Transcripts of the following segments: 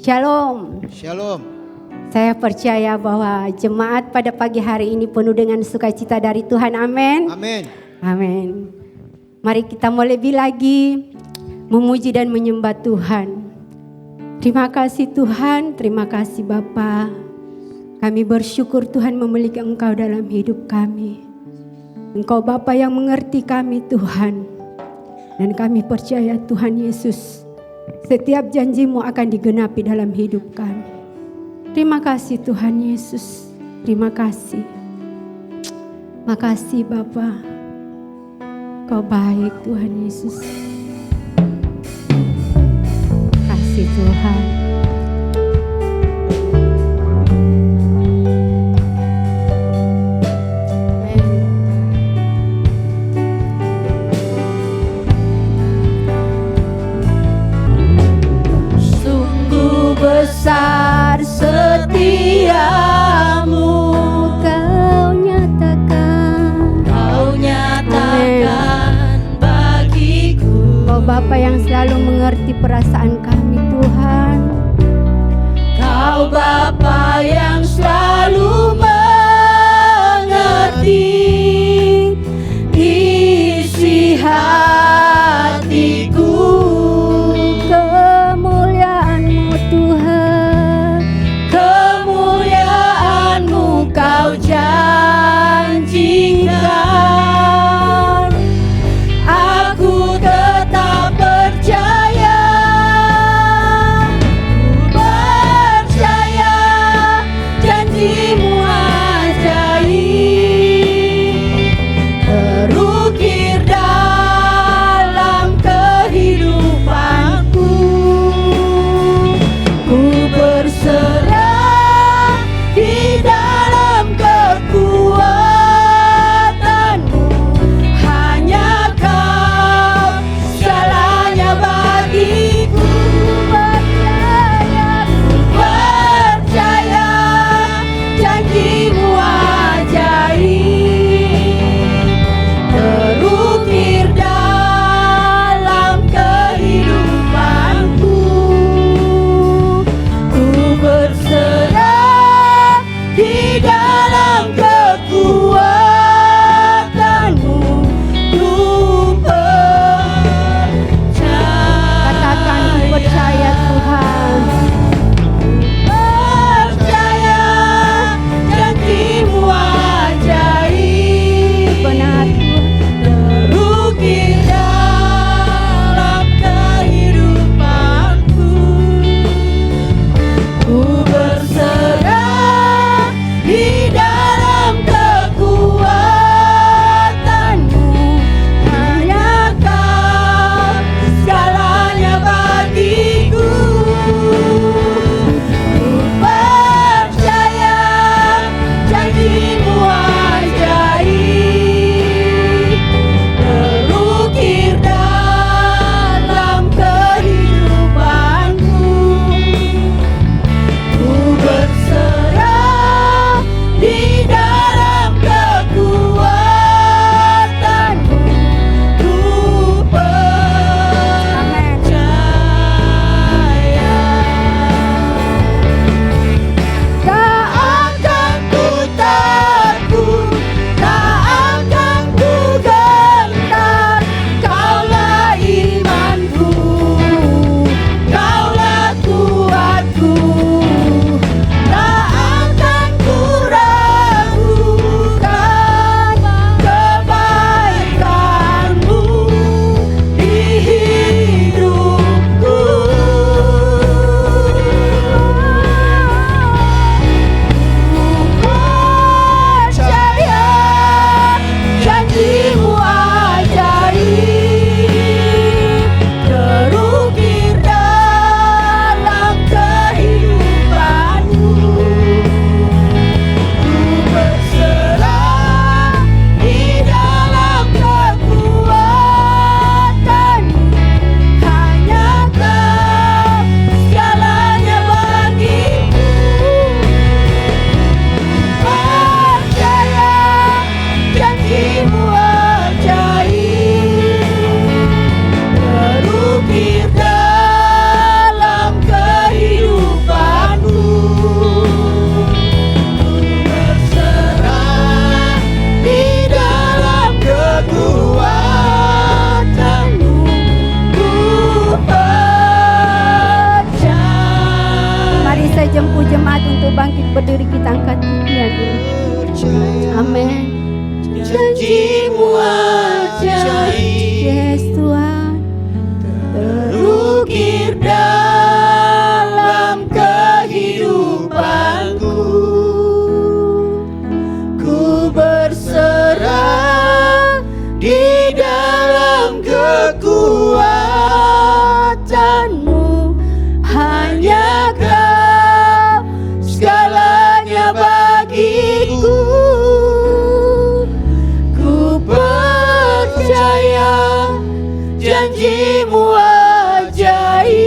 Shalom. Shalom. Saya percaya bahwa jemaat pada pagi hari ini penuh dengan sukacita dari Tuhan. Amin. Amin. Amin. Mari kita mau lebih lagi memuji dan menyembah Tuhan. Terima kasih Tuhan, terima kasih Bapa. Kami bersyukur Tuhan memiliki Engkau dalam hidup kami. Engkau Bapa yang mengerti kami Tuhan. Dan kami percaya Tuhan Yesus, setiap janji-Mu akan digenapi dalam hidup kami. Terima kasih Tuhan Yesus, terima kasih. Makasih Bapa, Kau baik Tuhan Yesus. Kasih Tuhan. Besar setiamu, kau nyatakan bagiku. Kau Bapa yang selalu mengerti perasaan kami Tuhan. Kau Bapa yang selalu mengerti isi hatiku. Kau janjikan, aku tetap percaya. Ku percaya janji-Mu ajaib, terukir dalam janjimu ajaib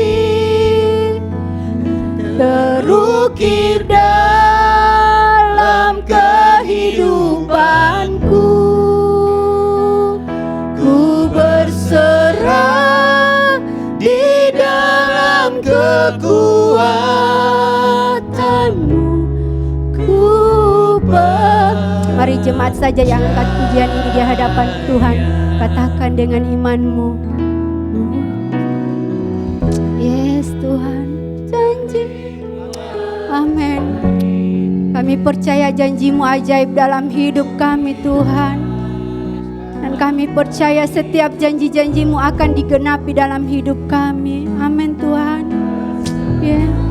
terukir dalam kehidupanku. Ku berserah di dalam kekuatanmu. Mari jemaat saja yang angkat pujian ini di hadapan Tuhan. Katakan dengan imanmu. Yes Tuhan, janji. Amin. Kami percaya janjimu ajaib dalam hidup kami Tuhan. Dan kami percaya setiap janji-janjimu akan digenapi dalam hidup kami. Amin Tuhan. Yeah.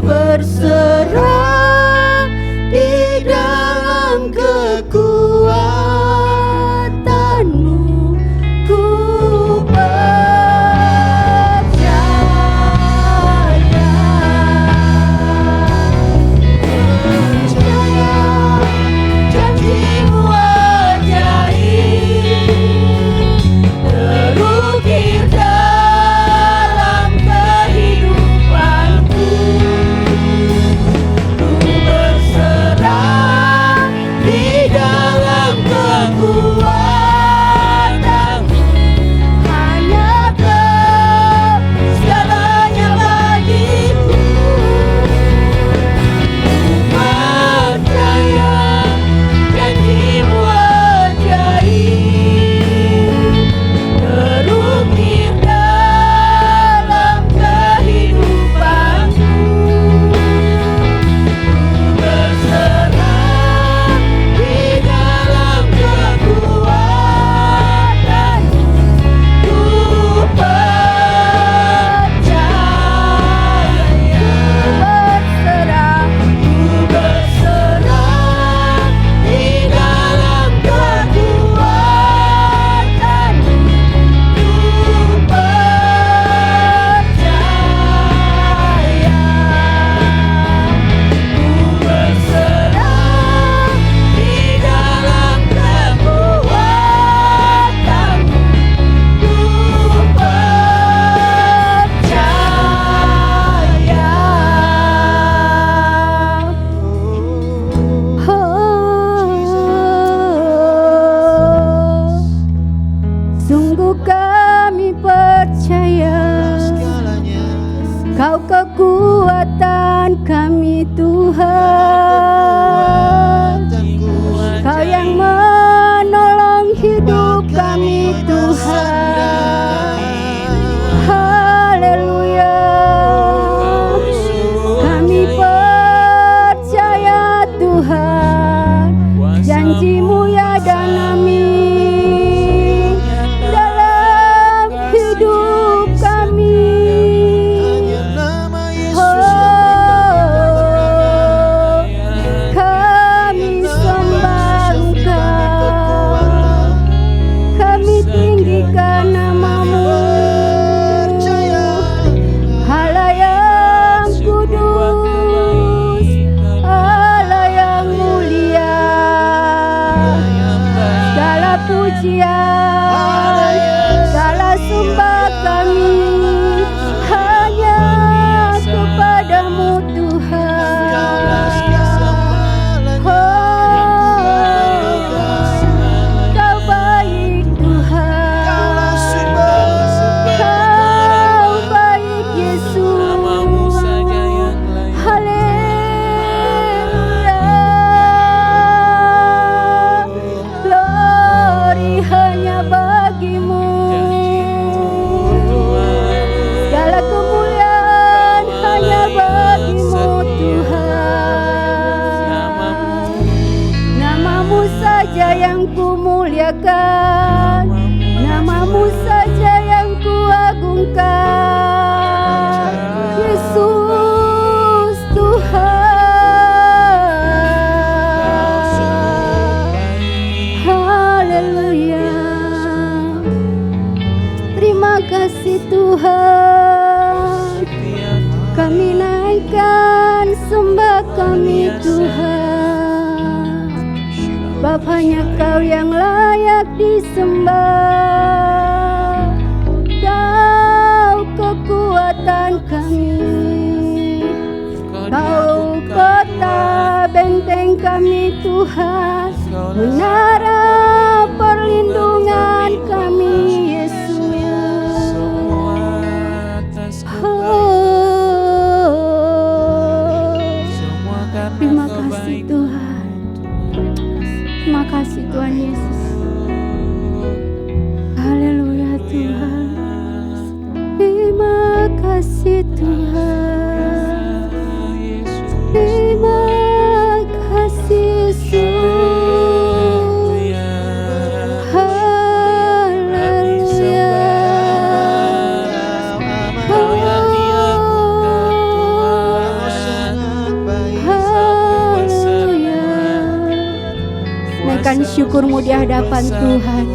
Berserah di dalam kekuatanmu. Ku percaya janjimu ajaib terukir dalam kehidupanku. Di dalam kekuatanmu, hanya Kau segalanya bagiku. Percaya janjimu ajaib terukir dalam kehidupanku. Berserah di dalam kekuatanmu. Ku berserah di dalam kekuatanmu. Ku berserah di dalam kekuatanmu. Ku percaya. Sungguh kami percaya Kau kekuatan kami Tuhan. Kau yang menolong hidup kami Tuhan. Haleluya. Kami percaya Tuhan, janjimu ya dan amin dalam hidup kami. Kami sembah Engkau, kami tinggikan namamu. Allah yang kudus, Allah yang mulia, segala pujian, segala sembah kami hanya kepadamu Tuhan. Kau baik Tuhan, Kau baik Yesus. Haleluya. Glory hanya bagimu. Segala kemuliaan hanya bagimu Tuhan. Namamu saja yang kumuliakan, kasih Tuhan. Kami naikkan sembah kami Tuhan. Bapaknya Kau yang layak disembah. Kau kekuatan kami, Kau kota benteng kami Tuhan, menara perlindungan kami Yesus. Terima kasih Tuhan. Terima kasih Tuhan Yesus. Haleluya Tuhan. Terima kasih Tuhan. Terima kasih Yesus. Haleluya. Haleluya. Naikkan syukurmu di hadapan Tuhan.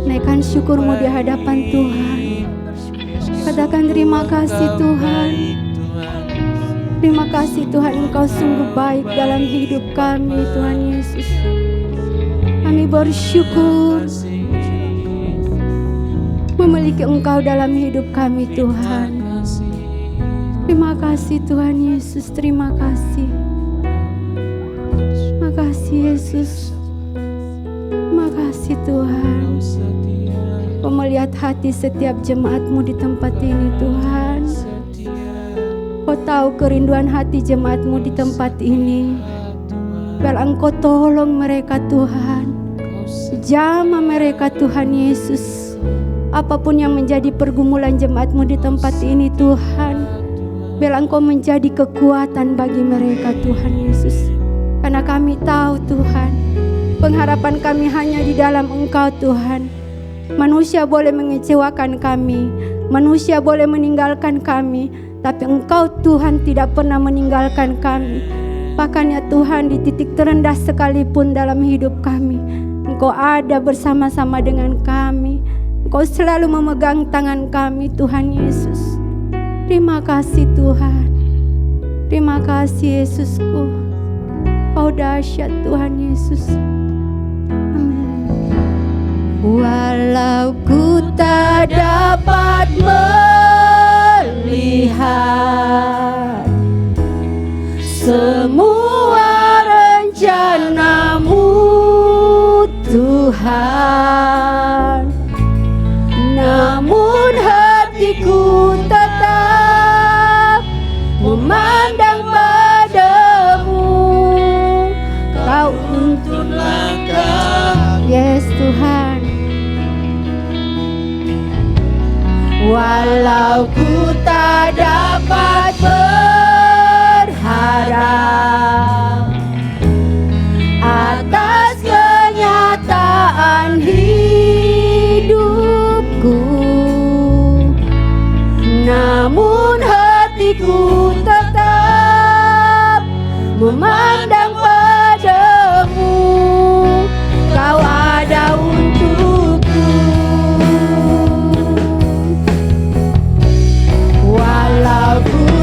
Naikkan syukurmu di hadapan Tuhan. Katakan terima kasih Tuhan. Terima kasih Tuhan, Engkau sungguh baik dalam hidup kami Tuhan Yesus. Kami bersyukur memiliki Engkau dalam hidup kami Tuhan. Terima kasih Tuhan Yesus, terima kasih. Terima kasih Yesus. Terima kasih Tuhan. Kau melihat hati setiap jemaat-Mu di tempat ini Tuhan. Kau tahu kerinduan hati jemaat-Mu di tempat ini. Biar Engkau tolong mereka Tuhan. Jamah mereka Tuhan Yesus. Apapun yang menjadi pergumulan jemaat-Mu di tempat ini Tuhan, biar Engkau menjadi kekuatan bagi mereka Tuhan Yesus. Karena kami tahu Tuhan, pengharapan kami hanya di dalam Engkau Tuhan. Manusia boleh mengecewakan kami, manusia boleh meninggalkan kami, tapi Engkau Tuhan tidak pernah meninggalkan kami. Bahkan ya Tuhan, di titik terendah sekalipun dalam hidup kami, Engkau ada bersama-sama dengan kami. Engkau selalu memegang tangan kami Tuhan Yesus. Terima kasih Tuhan. Terima kasih Yesusku. Kau dahsyat Tuhan Yesus. Amin. Walau ku tak dapat melihat semua rencana-Mu Tuhan, namun hatiku tetap memandang padamu. Kau tuntun langkah, yes Tuhan. Walau ku tak dapat berharap atas kenyataan hidupku, namun hatiku tetap memandang padamu. Kau ada untukku. Walau ku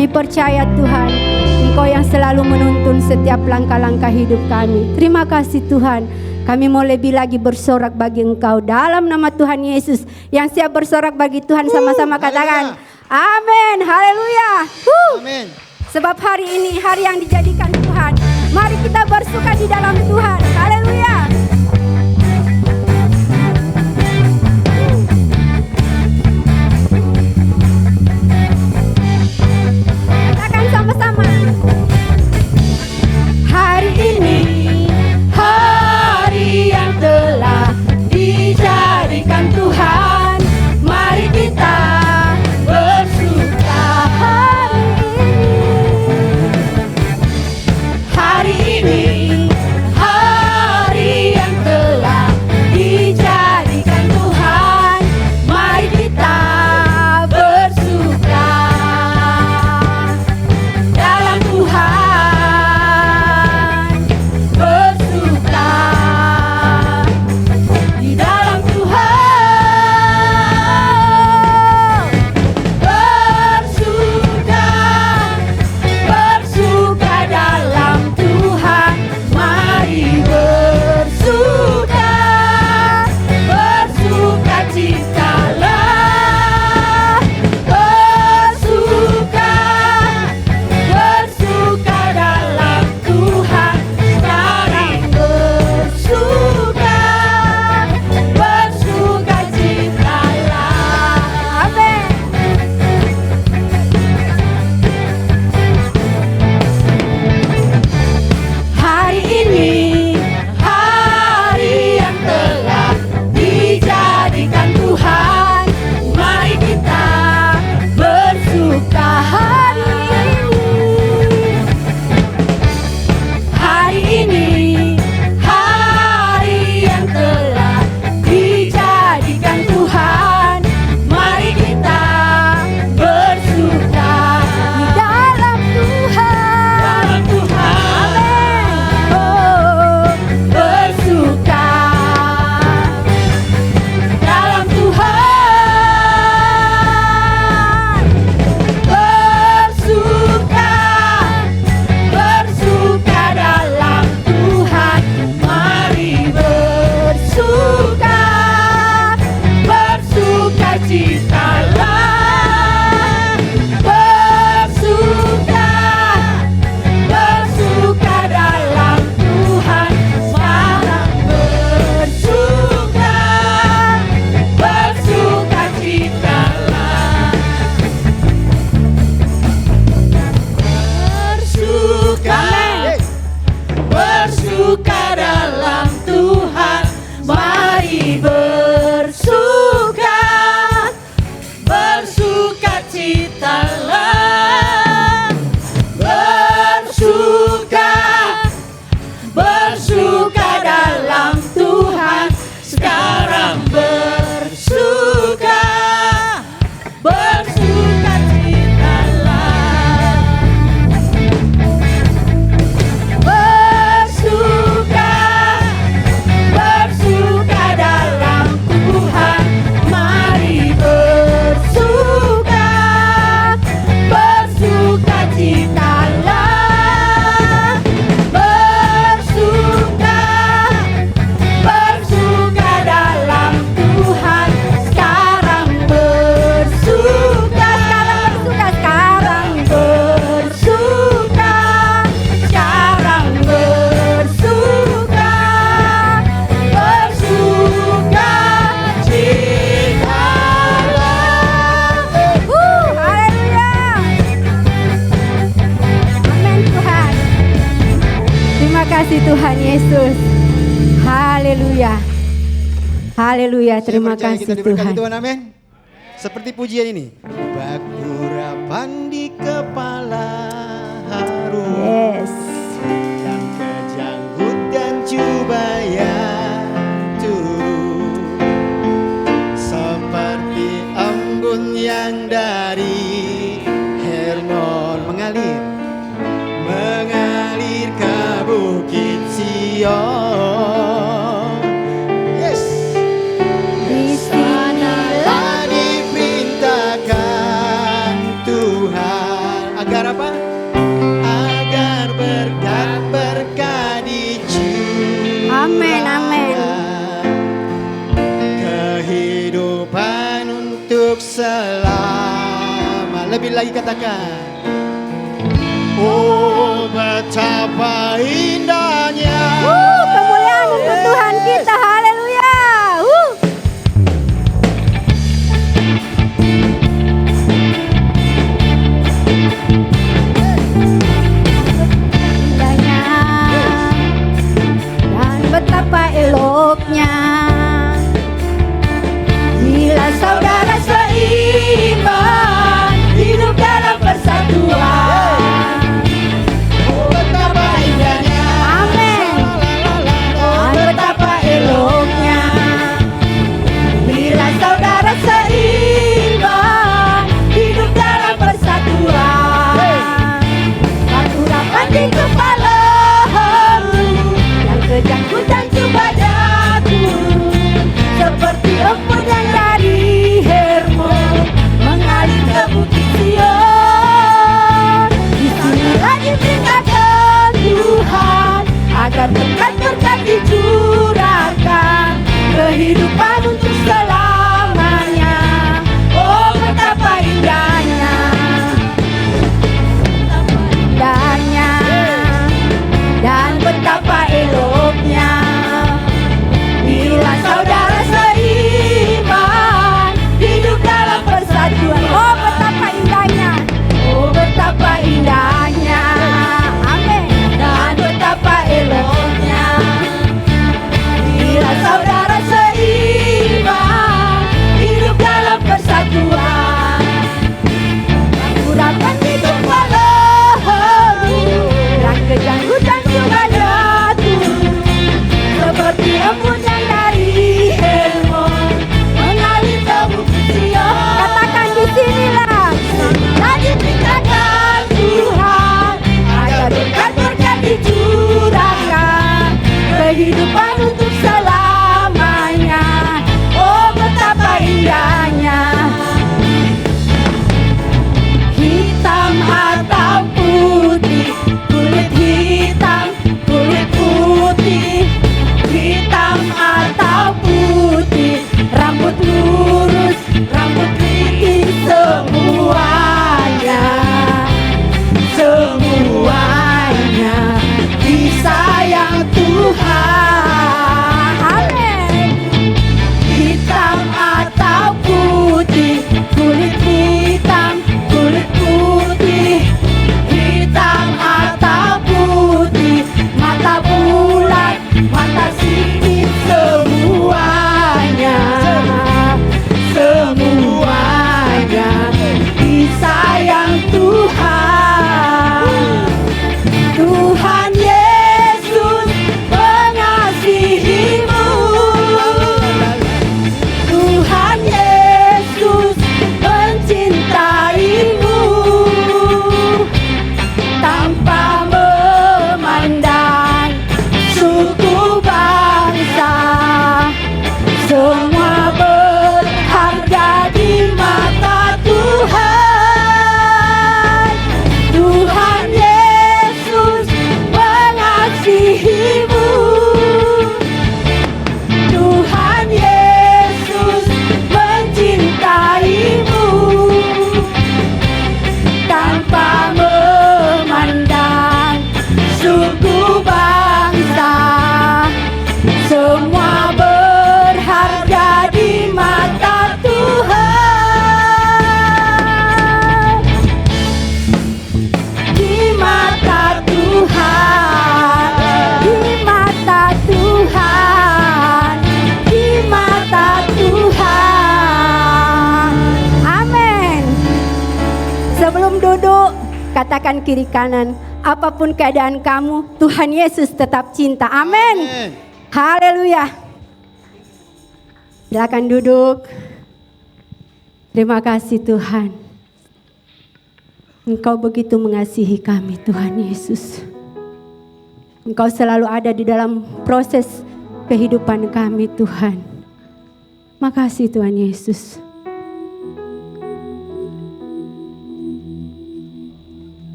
Kami percaya Tuhan, Engkau yang selalu menuntun setiap langkah-langkah hidup kami. Terima kasih Tuhan. Kami mau lebih lagi bersorak bagi Engkau dalam nama Tuhan Yesus. Yang siap bersorak bagi Tuhan sama-sama katakan amin. Haleluya. Amin. Sebab hari ini hari yang dijadikan Tuhan. Mari kita bersuka di dalam Tuhan. Haleluya. Katakan sama-sama. Hari ini hari yang telah dijadikan Tuhan. Mari kita bersuka hari ini. Hari yang telah dijadikan Tuhan. Mari kita bersuka dalam Tuhan. Bersuka di dalam Tuhan. Bersuka, bersuka dalam Tuhan. Mari bersuka, bersuka citalah. Bersuka, bersuka dalam Tuhan. Sekarang bersuka, bersuka citalah. Amin. Hari ini hari yang telah dijadikan Tuhan. Mari kita bersuka hari ini. Hari ini hari yang telah dijadikan Tuhan. Mari kita bersuka di dalam Tuhan. Dalam Tuhan. Amin. Oh, bersuka dalam Tuhan. Bersuka, bersuka dalam Tuhan. Mari bersuka, bersuka citalah. Bersuka, bersuka dalam Tuhan. Sekarang bersuka, bersuka citalah. Bersuka, bersuka dalam Tuhan. Mari bersuka, bersuka citalah. Bersuka, bersuka dalam Tuhan. Sekarang bersuka, bersuka citalah. Bersuka, bersuka dalam Tuhan. Mari bersuka, bersuka citalah. Bersuka, bersuka dalam Tuhan. Sekarang bersuka, sekarang bersuka, sekarang bersuka, bersuka citalah. Haleluya. Amin Tuhan. Terima kasih Tuhan Yesus. Haleluya. Haleluya. Terima Saya percaya kasih kita diberkati Tuhan. Tuhan, amin. Seperti pujian ini. Bakurapan di kepala harum. Yes. Dan kejanggut dan jubaya turun. Seperti embun yang dari Hermon mengalir. Mengalir ke bukit Sion. Yes. Di sanalah Sanalah diperintahkan Tuhan agar selama. Lebih lagi katakan. Oh betapa indahnya. Kemuliaan untuk Tuhan kita, haleluya. Indahnya dan betapa eloknya bila saudara seiman hidup dalam persatuan. Betapa indahnya. Amin. Dan betapa eloknya bila saudara seiman hidup dalam persatuan. Batu rapat di kepala yang kejangkut dan coba jatuh seperti empun yang dari Hermon mengalir ke bukit Sion. Di sinilah diberitakan Tuhan agar berkat-berkat dicurahkan, kehidupan untuk selamanya. Oh betapa indahnya, indahnya dan betapa eloknya bila saudara seiman hidup dalam persatuan. Oh betapa indahnya, oh betapa indahnya, amin. Dan betapa eloknya bila saudara seiman hidup dalam persatuan. Urapan di kepala yang kejangkutan juga jatuh seperti embun yang dari Hermon mengalir ke bukit Sion. Katakan di sinilah lagi diberitakan Tuhan agar berkat-berkat dicurahkan, kehidupan untuk selamanya. Oh betapa indahnya, hitam atau putih, kulit hitam, kulit putih, hitam atau putih, rambut lurus, rambut keriting, semuanya, semuanya disayang Tuhan. Amin. Hitam atau putih, kulit hitam, kulit putih, hitam atau putih, mata bulat, mata sipit, semuanya, semuanya disayang Tuhan. Tuhan Yesus mengasihimu, Tuhan Yesus mencintaimu tanpa memandang suku bangsa. Semua berharga di mata Tuhan. Tuhan Yesus mengasihimu, Tuhan Yesus mencintaimu tanpa memandang suku bangsa. Semua berharga di mata Tuhan, di mata Tuhan, di mata Tuhan, di mata Tuhan. Amin. Sebelum duduk, katakan kiri kanan, apapun keadaan kamu, Tuhan Yesus tetap cinta. Amin. Haleluya. Silakan duduk. Terima kasih Tuhan. Engkau begitu mengasihi kami Tuhan Yesus. Engkau selalu ada di dalam proses kehidupan kami Tuhan. Makasih Tuhan Yesus.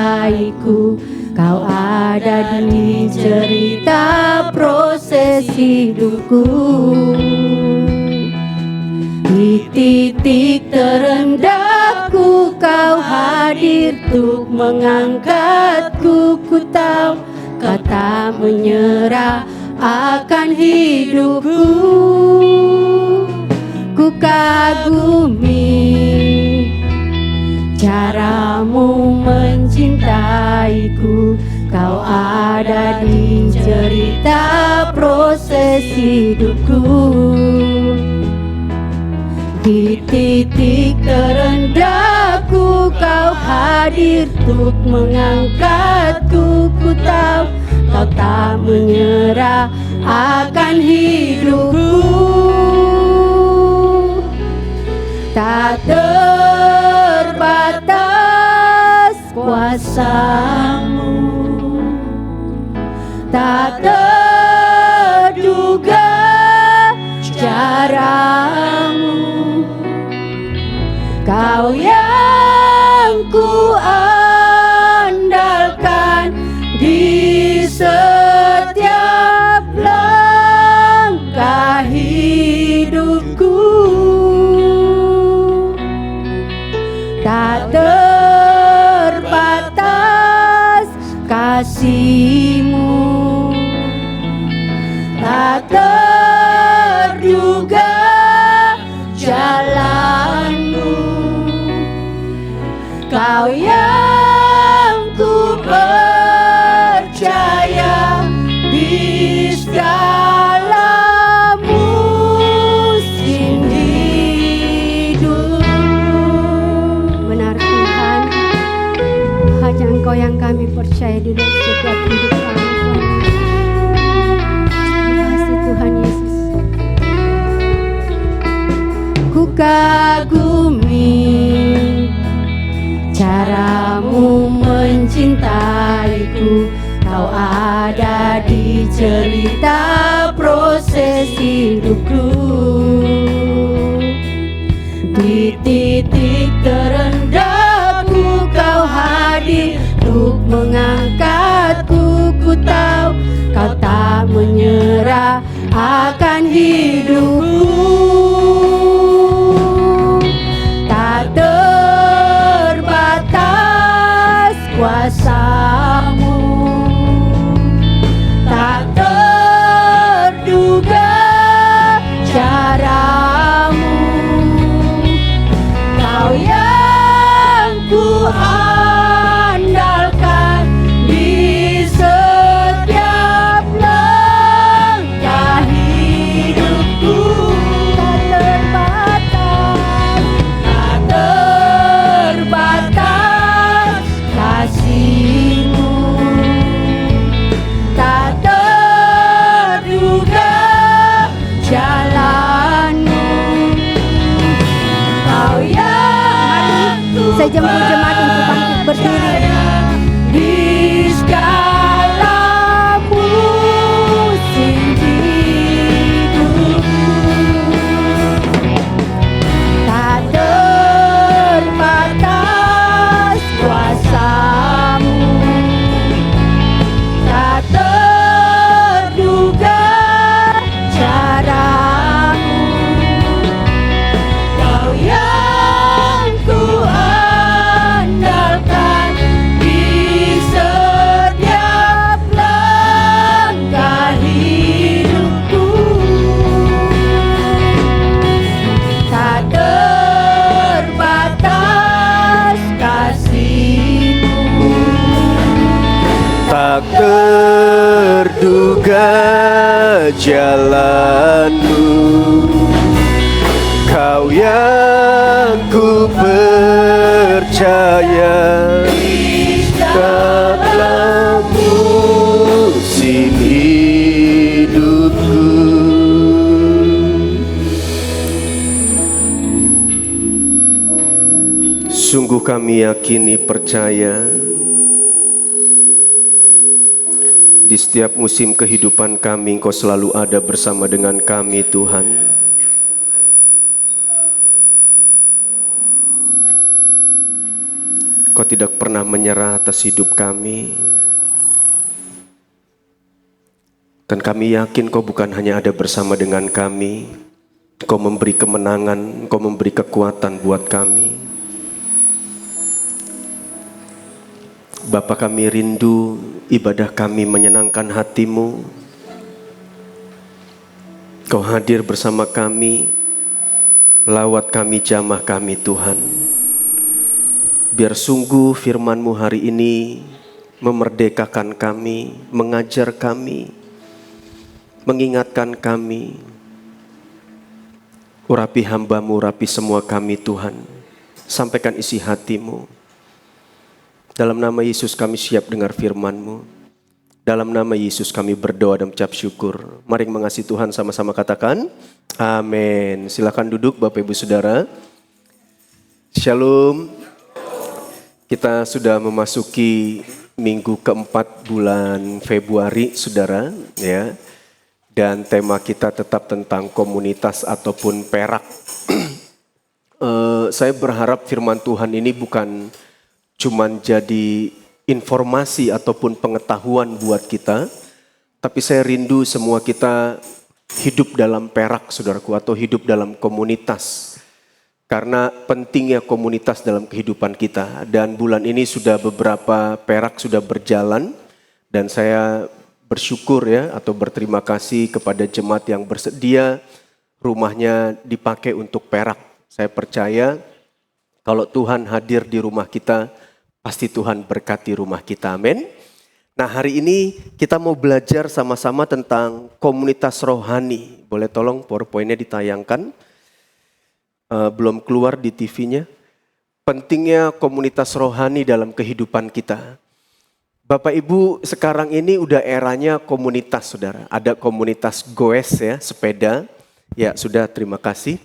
mencintaiku. Kau ada di cerita proses hidupku. Di titik terendahku Kau hadir untuk mengangkatku. Ku tahu Kau tak menyerah akan hidupku. Ku kagumi caramu mencintaiku. Kau ada di cerita proses hidupku. Di titik terendahku Kau hadir untuk mengangkatku. Ku tahu Kau tak menyerah akan hidupku. Tak terbatas kuasa-Mu, tak terduga cara-Mu. Kau yang ku andalkan di setiap langkah hidupku. Tak terbatas kasih-Mu, tak terduga jalan-Mu. Kau yang ku percaya di segala musim hidupku. Benar Tuhan, hanya Engkau yang kami percaya di dalam setiap hidup kami, Tuhan. Terima kasih Tuhan Yesus. Ku kagumi cara-Mu mencintaiku. Kau ada di cerita proses hidupku. Di titik terendahku Kau hadir untuk mengangkatku. Ku tahu Kau tak menyerah akan hidupku. Tak terbatas kuasa-Mu, tak terduga cara-Mu. Kau yang ku andalkan di setiap langkah hidupku. Tak terbatas kasih-Mu, tak terduga jalan-Mu. Kau yang saya jemput jemaat untuk bangkit berdiri. Di segala musim hidupku, tak terbatas kuasa-Mu, tak terduga cara-Mu. Kau yang ku andalkan di setiap langkah hidupku. Tak terbatas kasih-Mu, tak terduga jalan-Mu. Kau yang ku percaya dalam musim hidupku. Sungguh kami yakini percaya di setiap musim kehidupan kami Engkau selalu ada bersama dengan kami Tuhan. Kau tidak pernah menyerah atas hidup kami. Dan kami yakin Kau bukan hanya ada bersama dengan kami, Kau memberi kemenangan, Kau memberi kekuatan buat kami. Bapa, kami rindu ibadah kami menyenangkan hati-Mu. Kau hadir bersama kami, lawat kami, jamah kami Tuhan. Biar sungguh firman-Mu hari ini memerdekakan kami, mengajar kami, mengingatkan kami. Urapi hamba-Mu, urapi semua kami Tuhan. Sampaikan isi hati-Mu. Dalam nama Yesus kami siap dengar firman-Mu. Dalam nama Yesus kami berdoa dan mengucap syukur. Mari mengasihi Tuhan sama-sama katakan amin. Silakan duduk Bapak Ibu Saudara. Shalom. Kita sudah memasuki minggu keempat bulan Februari Saudara, ya. Dan tema kita tetap tentang komunitas ataupun perak. Saya berharap firman Tuhan ini bukan cuman jadi informasi ataupun pengetahuan buat kita, tapi saya rindu semua kita hidup dalam perak saudaraku, atau hidup dalam komunitas. Karena pentingnya komunitas dalam kehidupan kita. Dan bulan ini sudah beberapa perak sudah berjalan, dan saya bersyukur ya, atau berterima kasih kepada jemaat yang bersedia rumahnya dipakai untuk perak. Saya percaya kalau Tuhan hadir di rumah kita, pasti Tuhan berkati rumah kita, amin. Nah, hari ini kita mau belajar sama-sama tentang komunitas rohani. Boleh tolong PowerPoint-nya ditayangkan? Belum keluar di TV-nya. Pentingnya komunitas rohani dalam kehidupan kita. Bapak Ibu, sekarang ini udah eranya komunitas saudara. Ada komunitas goes ya, sepeda. Ya sudah, terima kasih.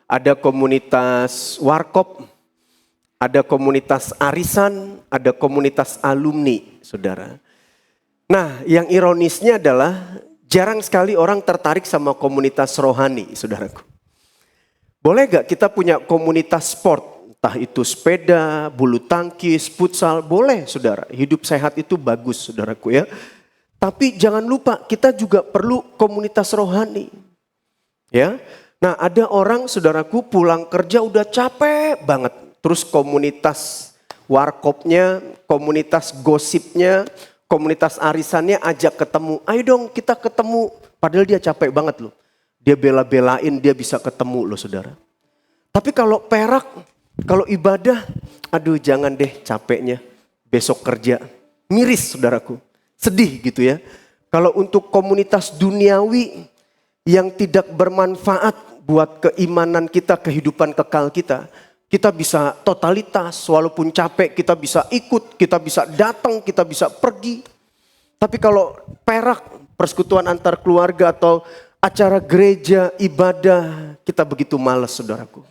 Ada komunitas warkop. Ada komunitas arisan, ada komunitas alumni, saudara. Nah, yang ironisnya adalah jarang sekali orang tertarik sama komunitas rohani, saudaraku. Boleh gak kita punya komunitas sport? Entah itu sepeda, bulu tangkis, futsal, boleh saudara. Hidup sehat itu bagus, saudaraku ya. Tapi jangan lupa kita juga perlu komunitas rohani. Ya. Nah, ada orang, saudaraku, pulang kerja udah capek banget. Terus komunitas warkopnya, komunitas gosipnya, komunitas arisannya ajak ketemu. Ayo dong kita ketemu. Padahal dia capek banget loh. Dia bela-belain dia bisa ketemu loh saudara. Tapi kalau perak, kalau ibadah, aduh jangan deh capeknya. Besok kerja. Miris saudaraku. Sedih gitu ya. Kalau untuk komunitas duniawi yang tidak bermanfaat buat keimanan kita, kehidupan kekal kita. Kita bisa totalitas, walaupun capek kita bisa ikut, kita bisa datang, kita bisa pergi. Tapi kalau perak, persekutuan antar keluarga atau acara gereja, ibadah, kita begitu malas saudaraku.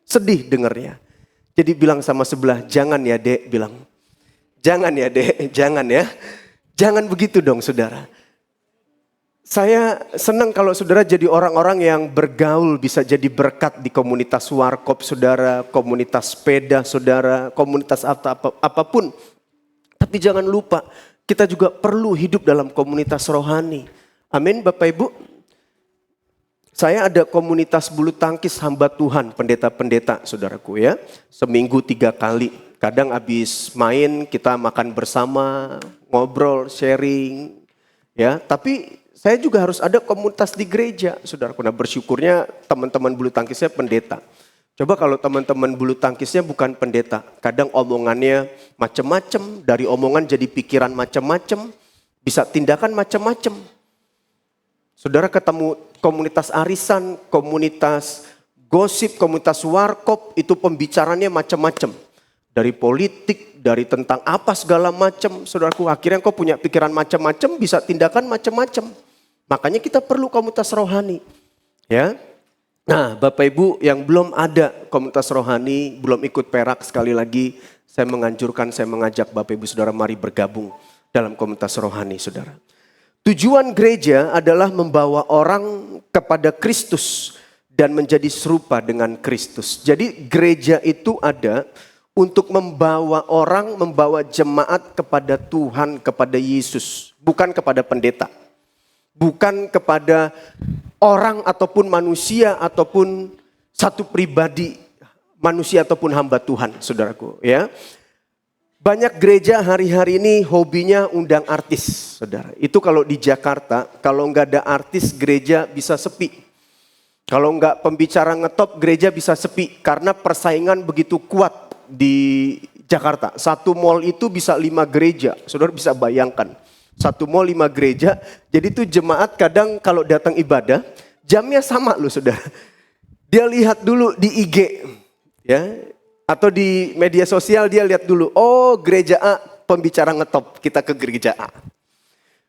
Sedih dengarnya. Jadi bilang sama sebelah, jangan ya dek, bilang. Jangan ya dek, jangan ya. Jangan begitu dong saudara. Saya senang kalau saudara jadi orang-orang yang bergaul, bisa jadi berkat di komunitas warkop saudara, komunitas sepeda saudara, komunitas apapun. Tapi jangan lupa, kita juga perlu hidup dalam komunitas rohani. Amin Bapak Ibu. Saya ada komunitas bulu tangkis hamba Tuhan, pendeta-pendeta saudaraku ya. Seminggu 3 kali. Kadang habis main kita makan bersama, ngobrol, sharing. Ya, tapi saya juga harus ada komunitas di gereja, saudaraku. Nah, bersyukurnya teman-teman bulu tangkisnya pendeta. Coba kalau teman-teman bulu tangkisnya bukan pendeta, kadang omongannya macam-macam, dari omongan jadi pikiran macam-macam, bisa tindakan macam-macam. Saudara ketemu komunitas arisan, komunitas gosip, komunitas warkop, itu pembicaranya macam-macam. Dari politik, dari tentang apa segala macam, saudaraku. Akhirnya kau punya pikiran macam-macam, bisa tindakan macam-macam. Makanya kita perlu komunitas rohani. Ya. Nah, Bapak Ibu yang belum ada komunitas rohani, belum ikut perak, sekali lagi saya menganjurkan, saya mengajak Bapak Ibu Saudara mari bergabung dalam komunitas rohani Saudara. Tujuan gereja adalah membawa orang kepada Kristus dan menjadi serupa dengan Kristus. Jadi gereja itu ada untuk membawa orang, membawa jemaat kepada Tuhan, kepada Yesus. Bukan kepada pendeta. Bukan kepada orang ataupun manusia ataupun satu pribadi manusia ataupun hamba Tuhan, saudaraku. Ya, banyak gereja hari-hari ini hobinya undang artis, saudara. Itu kalau di Jakarta, kalau nggak ada artis gereja bisa sepi. Kalau nggak pembicara ngetop gereja bisa sepi karena persaingan begitu kuat di Jakarta. Satu mall itu bisa 5 gereja, saudara bisa bayangkan. Satu mall 5 gereja, jadi tuh jemaat kadang kalau datang ibadah, jamnya sama loh saudara. Dia lihat dulu di IG, ya, atau di media sosial dia lihat dulu, oh gereja A pembicara ngetop, kita ke gereja A.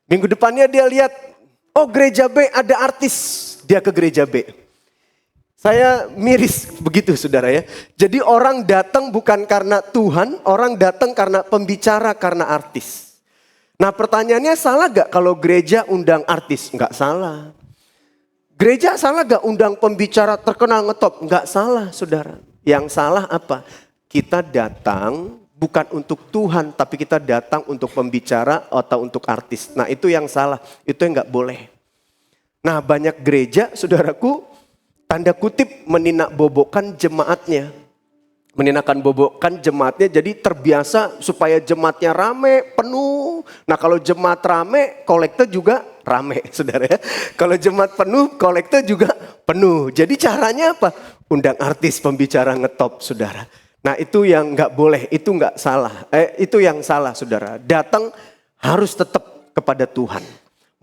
Minggu depannya dia lihat, oh gereja B ada artis, dia ke gereja B. Saya miris begitu saudara ya. Jadi orang datang bukan karena Tuhan, orang datang karena pembicara, karena artis. Nah pertanyaannya salah gak kalau gereja undang artis? Enggak salah. Gereja salah gak undang pembicara terkenal ngetop? Enggak salah saudara. Yang salah apa? Kita datang bukan untuk Tuhan, tapi kita datang untuk pembicara atau untuk artis. Nah itu yang salah, itu yang gak boleh. Nah banyak gereja saudaraku, tanda kutip meninakbobokkan jemaatnya. Meninakkan bobokkan jemaatnya jadi terbiasa supaya jemaatnya rame, penuh. Nah kalau jemaat rame, kolekte juga rame saudara ya. Kalau jemaat penuh, kolekte juga penuh. Jadi caranya apa? Undang artis pembicara ngetop saudara. Nah itu yang gak boleh, itu gak salah. Itu yang salah saudara. Datang harus tetap kepada Tuhan.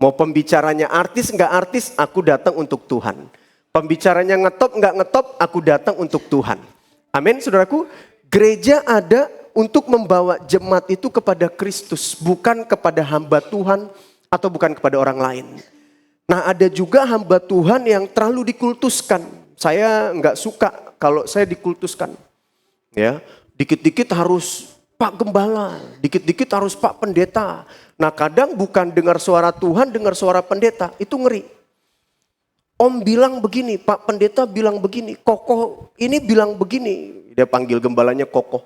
Mau pembicaranya artis gak artis, aku datang untuk Tuhan. Pembicaranya ngetop nggak ngetop, aku datang untuk Tuhan. Amin saudaraku. Gereja ada untuk membawa jemaat itu kepada Kristus. Bukan kepada hamba Tuhan atau bukan kepada orang lain. Nah ada juga hamba Tuhan yang terlalu dikultuskan. Saya nggak suka kalau saya dikultuskan. Ya, dikit-dikit harus Pak Gembala, dikit-dikit harus Pak Pendeta. Nah kadang bukan dengar suara Tuhan, dengar suara pendeta, itu ngeri. Om bilang begini, Pak Pendeta bilang begini, Kokoh ini bilang begini. Dia panggil gembalanya Kokoh,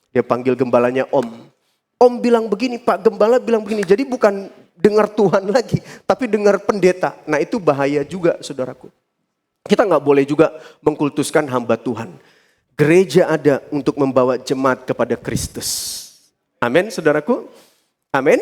dia panggil gembalanya Om. Om bilang begini, Pak Gembala bilang begini. Jadi bukan dengar Tuhan lagi, tapi dengar pendeta. Nah itu bahaya juga saudaraku. Kita nggak boleh juga mengkultuskan hamba Tuhan. Gereja ada untuk membawa jemaat kepada Kristus. Amin saudaraku. Amin.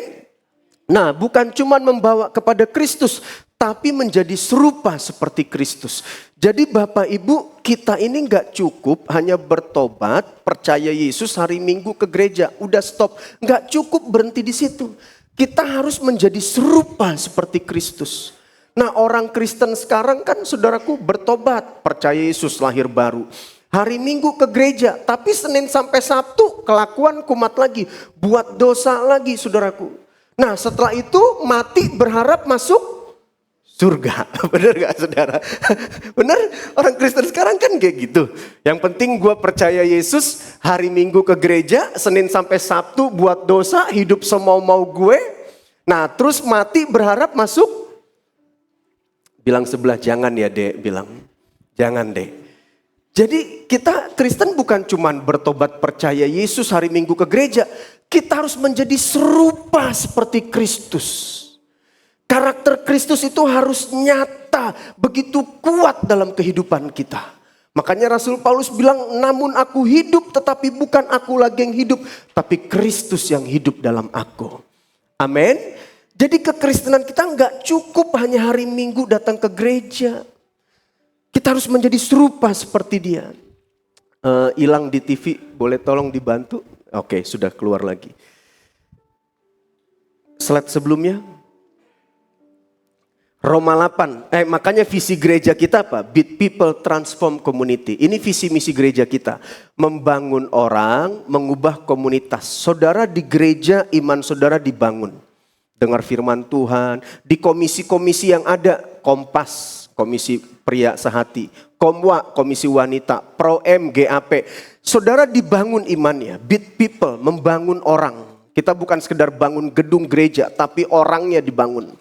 Nah bukan cuma membawa kepada Kristus, tapi menjadi serupa seperti Kristus. Jadi Bapak Ibu, kita ini gak cukup hanya bertobat, percaya Yesus hari Minggu ke gereja, udah stop. Gak cukup berhenti di situ. Kita harus menjadi serupa seperti Kristus. Nah orang Kristen sekarang kan saudaraku bertobat, percaya Yesus lahir baru. Hari Minggu ke gereja, tapi Senin sampai Sabtu kelakuan kumat lagi. Buat dosa lagi saudaraku. Nah setelah itu mati berharap masuk surga. Benar gak saudara? Benar, orang Kristen sekarang kan kayak gitu. Yang penting gue percaya Yesus, hari Minggu ke gereja, Senin sampai Sabtu buat dosa, hidup semau-mau gue. Nah terus mati berharap masuk. Bilang sebelah jangan ya dek, bilang jangan dek. Jadi kita Kristen bukan cuman bertobat percaya Yesus hari Minggu ke gereja. Kita harus menjadi serupa seperti Kristus. Karakter Kristus itu harus nyata, begitu kuat dalam kehidupan kita. Makanya Rasul Paulus bilang, namun aku hidup tetapi bukan aku lagi yang hidup, tapi Kristus yang hidup dalam aku. Amin. Jadi kekristenan kita nggak cukup hanya hari Minggu datang ke gereja. Kita harus menjadi serupa seperti dia. Hilang di TV, boleh tolong dibantu? Oke, sudah keluar lagi. Slide sebelumnya. Roma 8, makanya visi gereja kita apa? Beat people, transform community. Ini visi misi gereja kita. Membangun orang, mengubah komunitas. Saudara di gereja, iman saudara dibangun. Dengar firman Tuhan. Di komisi-komisi yang ada, Kompas, Komisi Pria Sehati. Komwa, Komisi Wanita. Pro-M, GAP. Saudara dibangun imannya. Beat people, membangun orang. Kita bukan sekedar bangun gedung gereja, tapi orangnya dibangun.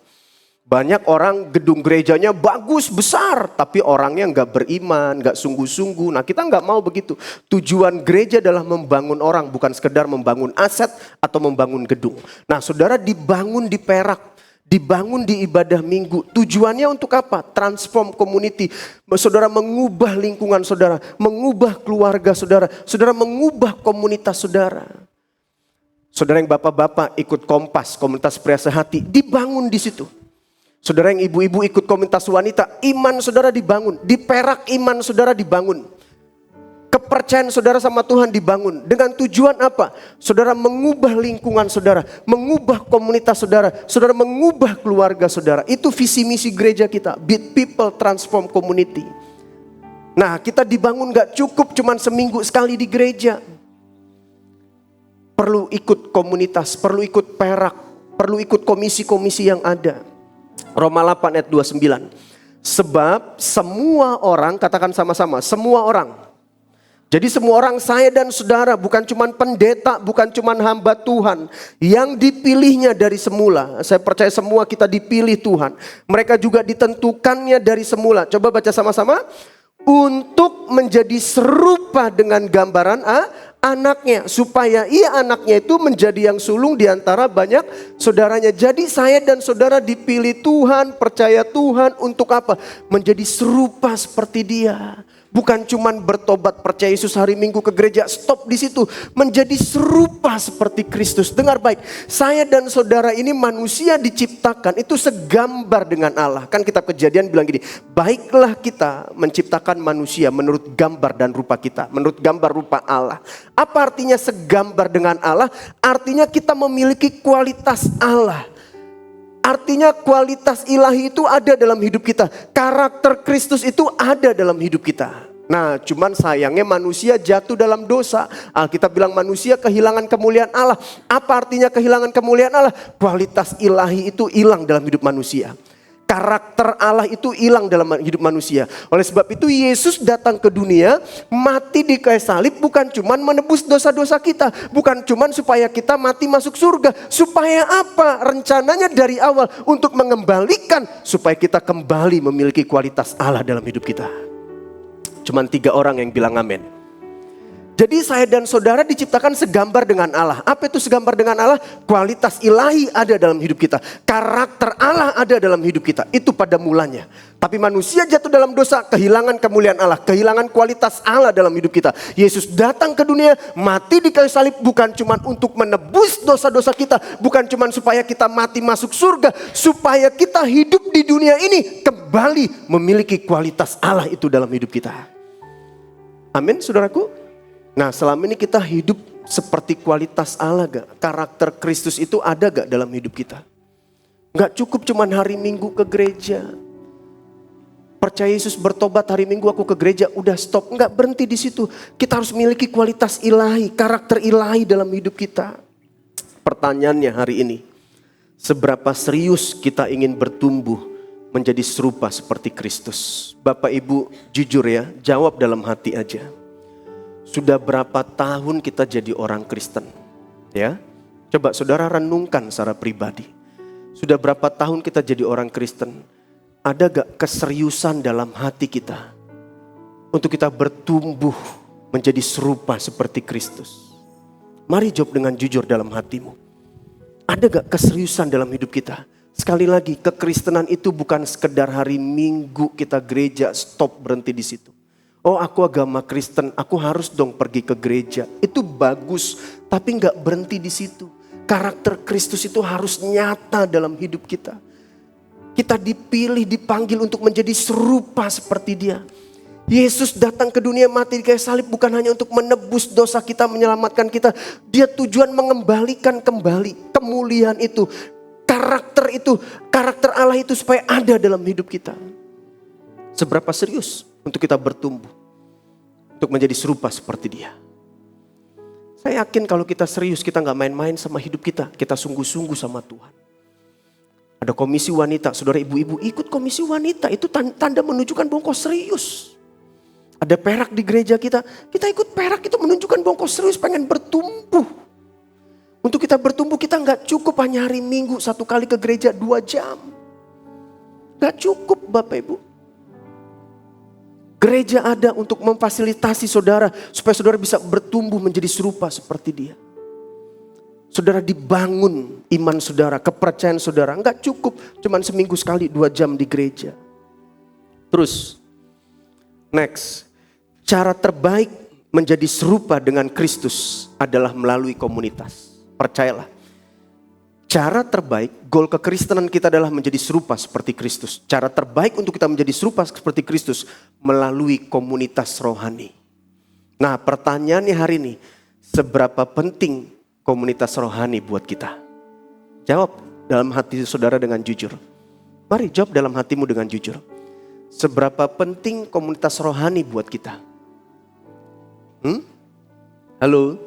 Banyak orang gedung gerejanya bagus, besar, tapi orangnya nggak beriman, nggak sungguh-sungguh. Nah, kita nggak mau begitu. Tujuan gereja adalah membangun orang, bukan sekedar membangun aset atau membangun gedung. Nah, saudara, dibangun di Perak, dibangun di ibadah minggu. Tujuannya untuk apa? Transform community. Saudara mengubah lingkungan saudara, mengubah keluarga saudara, saudara mengubah komunitas saudara. Saudara yang bapak-bapak ikut Kompas, komunitas pria sehati, dibangun di situ. Saudara yang ibu-ibu ikut komunitas wanita, iman saudara dibangun. Di Perak iman saudara dibangun. Kepercayaan saudara sama Tuhan dibangun. Dengan tujuan apa? Saudara mengubah lingkungan saudara, mengubah komunitas saudara, saudara mengubah keluarga saudara. Itu visi misi gereja kita, Beat People Transform Community. Nah, kita dibangun gak cukup cuman seminggu sekali di gereja. Perlu ikut komunitas, perlu ikut Perak, perlu ikut komisi-komisi yang ada. Roma 8 ayat 29. Sebab semua orang, katakan sama-sama, semua orang. Jadi semua orang, saya dan saudara, bukan cuman pendeta, bukan cuman hamba Tuhan. Yang dipilihnya dari semula. Saya percaya semua kita dipilih Tuhan. Mereka juga ditentukannya dari semula. Coba baca sama-sama. Untuk menjadi serupa dengan gambaran anaknya. Supaya anaknya itu menjadi yang sulung di antara banyak saudaranya. Jadi saya dan saudara dipilih Tuhan, percaya Tuhan untuk apa? Menjadi serupa seperti Dia. Bukan cuman bertobat percaya Yesus hari Minggu ke gereja, stop di situ. Menjadi serupa seperti Kristus. Dengar baik, saya dan saudara ini manusia diciptakan itu segambar dengan Allah. Kan kitab Kejadian bilang gini, baiklah kita menciptakan manusia menurut gambar dan rupa kita. Menurut gambar rupa Allah. Apa artinya segambar dengan Allah? Artinya kita memiliki kualitas Allah. Artinya kualitas ilahi itu ada dalam hidup kita. Karakter Kristus itu ada dalam hidup kita. Nah, cuman sayangnya manusia jatuh dalam dosa. Alkitab bilang manusia kehilangan kemuliaan Allah. Apa artinya kehilangan kemuliaan Allah? Kualitas ilahi itu hilang dalam hidup manusia. Karakter Allah itu hilang dalam hidup manusia. Oleh sebab itu Yesus datang ke dunia, mati di kayu salib bukan cuman menebus dosa-dosa kita. Bukan cuman supaya kita mati masuk surga. Supaya apa? Rencananya dari awal untuk mengembalikan supaya kita kembali memiliki kualitas Allah dalam hidup kita. Cuman 3 orang yang bilang amin. Jadi saya dan saudara diciptakan segambar dengan Allah. Apa itu segambar dengan Allah? Kualitas ilahi ada dalam hidup kita. Karakter Allah ada dalam hidup kita. Itu pada mulanya. Tapi manusia jatuh dalam dosa, kehilangan kemuliaan Allah. Kehilangan kualitas Allah dalam hidup kita. Yesus datang ke dunia, mati di kayu salib bukan cuma untuk menebus dosa-dosa kita. Bukan cuma supaya kita mati masuk surga. Supaya kita hidup di dunia ini kembali memiliki kualitas Allah itu dalam hidup kita. Amin, saudaraku. Nah, selama ini kita hidup seperti kualitas Allah gak? Karakter Kristus itu ada gak dalam hidup kita? Gak cukup cuman hari Minggu ke gereja. Percaya Yesus, bertobat hari Minggu aku ke gereja, udah stop. Gak berhenti di situ. Kita harus memiliki kualitas ilahi, karakter ilahi dalam hidup kita. Pertanyaannya hari ini, seberapa serius kita ingin bertumbuh menjadi serupa seperti Kristus? Bapak Ibu jujur ya, jawab dalam hati aja. Sudah berapa tahun kita jadi orang Kristen? Ya, coba saudara renungkan secara pribadi. Sudah berapa tahun kita jadi orang Kristen? Ada gak keseriusan dalam hati kita untuk kita bertumbuh menjadi serupa seperti Kristus? Mari jawab dengan jujur dalam hatimu. Ada gak keseriusan dalam hidup kita? Sekali lagi, kekristenan itu bukan sekedar hari Minggu kita gereja, stop berhenti di situ. Oh, aku agama Kristen, aku harus dong pergi ke gereja. Itu bagus, tapi gak berhenti di situ. Karakter Kristus itu harus nyata dalam hidup kita. Kita dipilih, dipanggil untuk menjadi serupa seperti Dia. Yesus datang ke dunia, mati di kayu salib bukan hanya untuk menebus dosa kita, menyelamatkan kita. Dia tujuan mengembalikan kembali kemuliaan itu. Karakter itu, karakter Allah itu supaya ada dalam hidup kita. Seberapa serius untuk kita bertumbuh, untuk menjadi serupa seperti Dia. Saya yakin kalau kita serius, kita gak main-main sama hidup kita. Kita sungguh-sungguh sama Tuhan. Ada komisi wanita, saudara ibu-ibu ikut komisi wanita. Itu tanda menunjukkan bahwa kau serius. Ada perak di gereja kita, kita ikut perak itu menunjukkan bahwa kau serius pengen bertumbuh. Untuk kita bertumbuh kita gak cukup hanya hari Minggu 1 kali ke gereja 2 jam. Gak cukup Bapak Ibu. Gereja ada untuk memfasilitasi saudara supaya saudara bisa bertumbuh menjadi serupa seperti dia. Saudara dibangun iman saudara, kepercayaan saudara. Enggak cukup cuman seminggu sekali 2 jam di gereja. Terus, next. Cara terbaik menjadi serupa dengan Kristus adalah melalui komunitas. Percayalah. Cara terbaik, goal kekristenan kita adalah menjadi serupa seperti Kristus. Cara terbaik untuk kita menjadi serupa seperti Kristus melalui komunitas rohani. Nah, pertanyaannya hari ini, seberapa penting komunitas rohani buat kita? Jawab dalam hati saudara dengan jujur. Mari jawab dalam hatimu dengan jujur. Seberapa penting komunitas rohani buat kita? Halo?